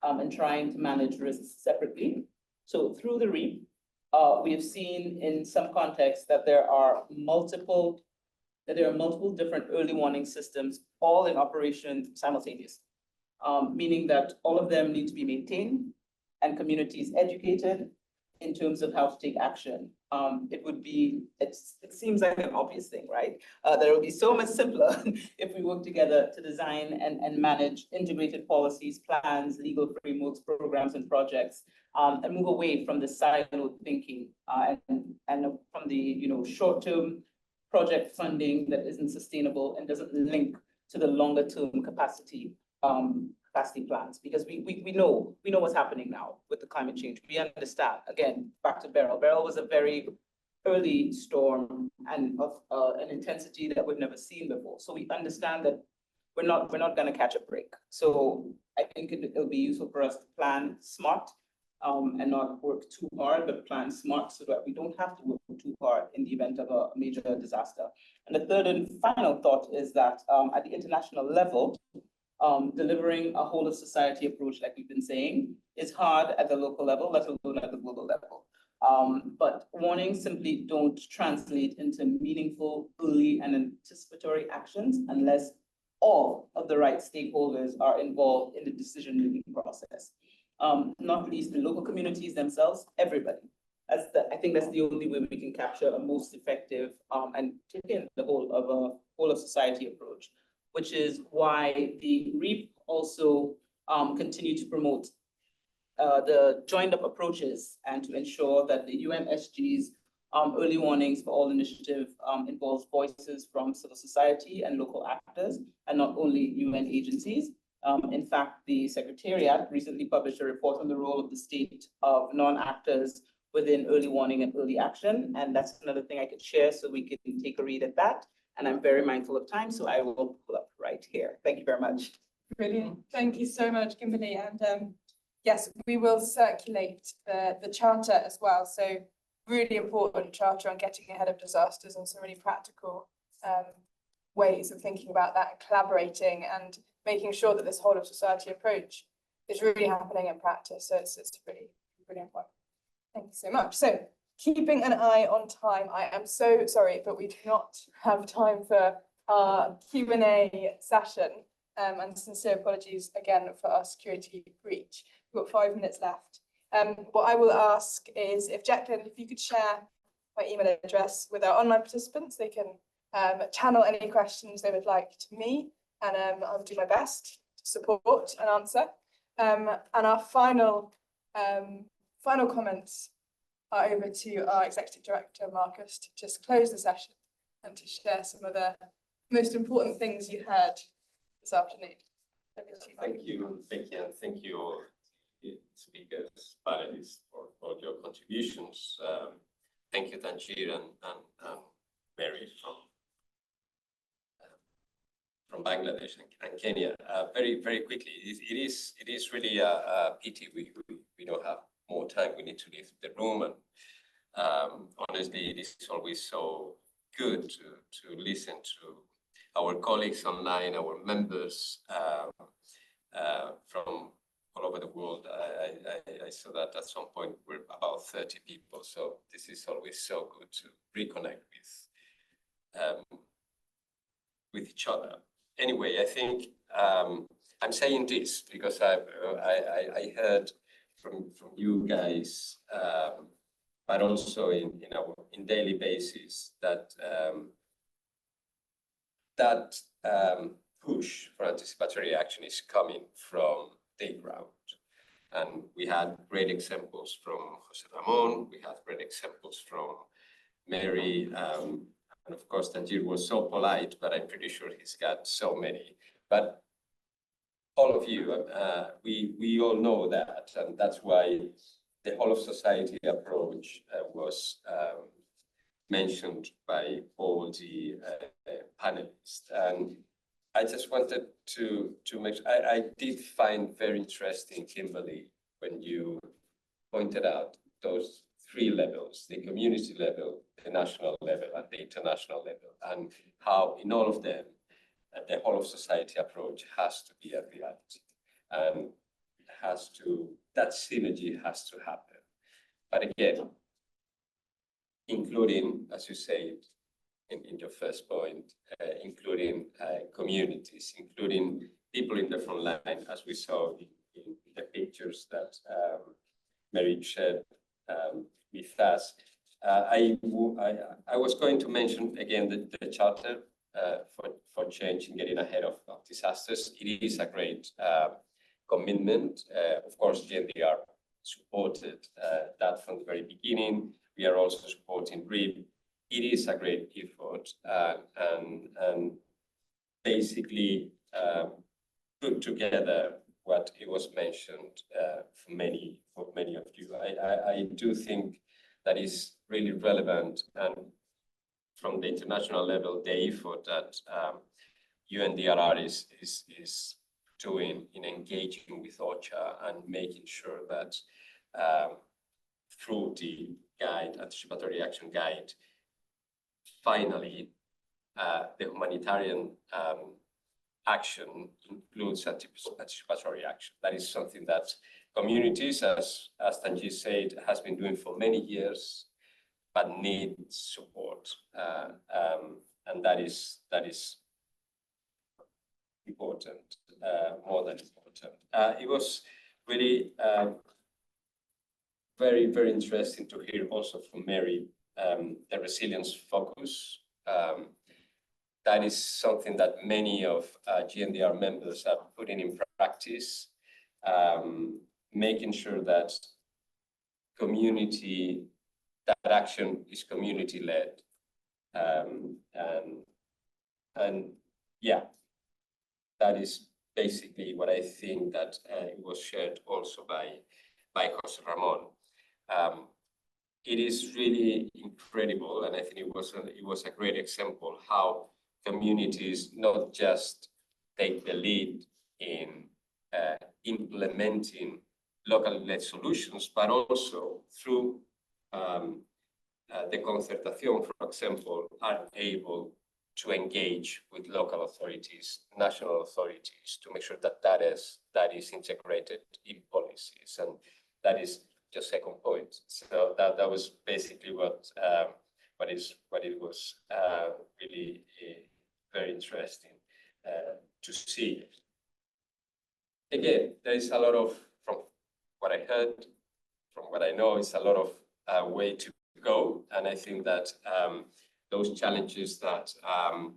and trying to manage risks separately. So through the REAP, we have seen in some contexts that there are multiple different early warning systems all in operation simultaneously, meaning that all of them need to be maintained and communities educated, in terms of how to take action, it seems like an obvious thing, right? That it would be so much simpler if we work together to design and manage integrated policies, plans, legal frameworks, programs, and projects, and move away from the siloed thinking and from the short-term project funding that isn't sustainable and doesn't link to the longer-term capacity plans, because we know what's happening now with the climate change. We understand, again, back to Beryl. Beryl was a very early storm and of an intensity that we've never seen before. So we understand that we're not going to catch a break. So I think it'll be useful for us to plan smart and not work too hard, but plan smart so that we don't have to work too hard in the event of a major disaster. And the third and final thought is that at the international level, delivering a whole of society approach, like we've been saying, is hard at the local level, let alone at the global level. But warnings simply don't translate into meaningful, early, and anticipatory actions unless all of the right stakeholders are involved in the decision-making process. Not least the local communities themselves, everybody. I think that's the only way we can capture a most effective and take in the whole of society approach, which is why the REAP also continue to promote the joined up approaches and to ensure that the UN SG's early warnings for all initiative involves voices from civil society and local actors, and not only UN agencies. In fact, the Secretariat recently published a report on the role of the state of non-actors within early warning and early action. And that's another thing I could share so we can take a read at that. And I'm very mindful of time, so I will pull up right here. Thank you very much. Brilliant. Thank you so much, Kimberly. And yes, we will circulate the charter as well. So really important charter on getting ahead of disasters and some really practical ways of thinking about that and collaborating and making sure that this whole of society approach is really happening in practice. So it's really, really important. Thank you so much. So keeping an eye on time, I am so sorry, but we do not have time for our Q&A session. And sincere apologies again for our security breach. We've got 5 minutes left. What I will ask is if Jacqueline, if you could share my email address with our online participants, they can channel any questions they would like to me, and I'll do my best to support and answer. And our final comments are over to our Executive Director, Marcus, to just close the session and to share some of the most important things you heard this afternoon. Thank you, and thank you all speakers, panelists for all your contributions. Thank you, Tanjir and Mary from Bangladesh and Kenya. Very quickly, it is really a pity we don't have more time. We need to leave the room, and honestly, it is always so good to listen to our colleagues online, our members from all over the world. I saw that at some point we're about 30 people, so this is always so good to reconnect with each other. Anyway, I think I'm saying this because I heard from you guys, but also in daily basis that push for anticipatory action is coming from the ground. And we had great examples from Jose Ramon, we had great examples from Mary, and of course Tanjir was so polite, but I'm pretty sure he's got so many. But all of you, we all know that, and that's why the whole of society approach was mentioned by all the panelists. And I just wanted to make sure, I did find very interesting, Kimberly, when you pointed out those 3 levels, the community level, the national level, and the international level, and how in all of them, the whole of society approach has to be a reality, and that synergy has to happen. But again, including, as you said, in your first point, including communities, including people in the front line, as we saw in the pictures that Mary shared task. I was going to mention again the charter for change in getting ahead of disasters. It is a great commitment. Of course, GNDR supported that from the very beginning. We are also supporting RIB. It is a great effort and basically put together what it was mentioned for many of you. I do think that is really relevant, and from the international level, the effort that UNDRR is doing in engaging with OCHA and making sure that through the guide, Anticipatory Action Guide, finally, the humanitarian action includes anticipatory action. That is something that communities, as Tanji said, has been doing for many years, but need support. And that is important, more than important. It was really very, very interesting to hear also from Mary, the resilience focus. That is something that many of GNDR members are putting in practice, making sure that that action is community-led. And yeah, that is basically what I think that it was shared also by Jose Ramon. It is really incredible, and I think it was a great example how communities not just take the lead in implementing local-led solutions, but also through the concertación, for example, are able to engage with local authorities, national authorities, to make sure that that is integrated in policies, and that is just second point. So that was basically what it was really very interesting to see. Again, there is a lot of, from what I heard, from what I know, is a lot of way to go, and I think that those challenges that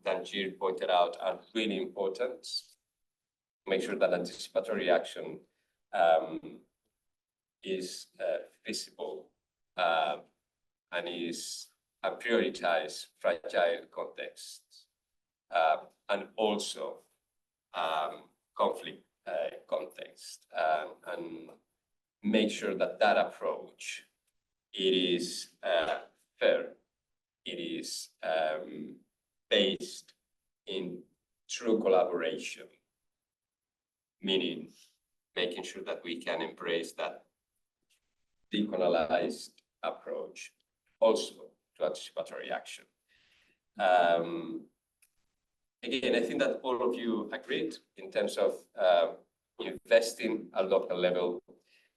Tanjir pointed out are really important. Make sure that anticipatory action is visible and is a prioritized fragile context, and also conflict context, and make sure that that approach, it is fair, it is based in true collaboration, meaning making sure that we can embrace that decolonialized approach also to anticipatory action. Again, I think that all of you agreed in terms of investing at local level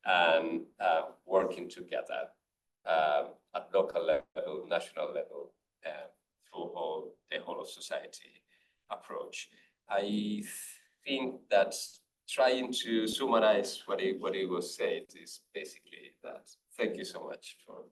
and working together at local level, national level, through the whole of society approach. I think that trying to summarize what it was said is basically that. Thank you so much for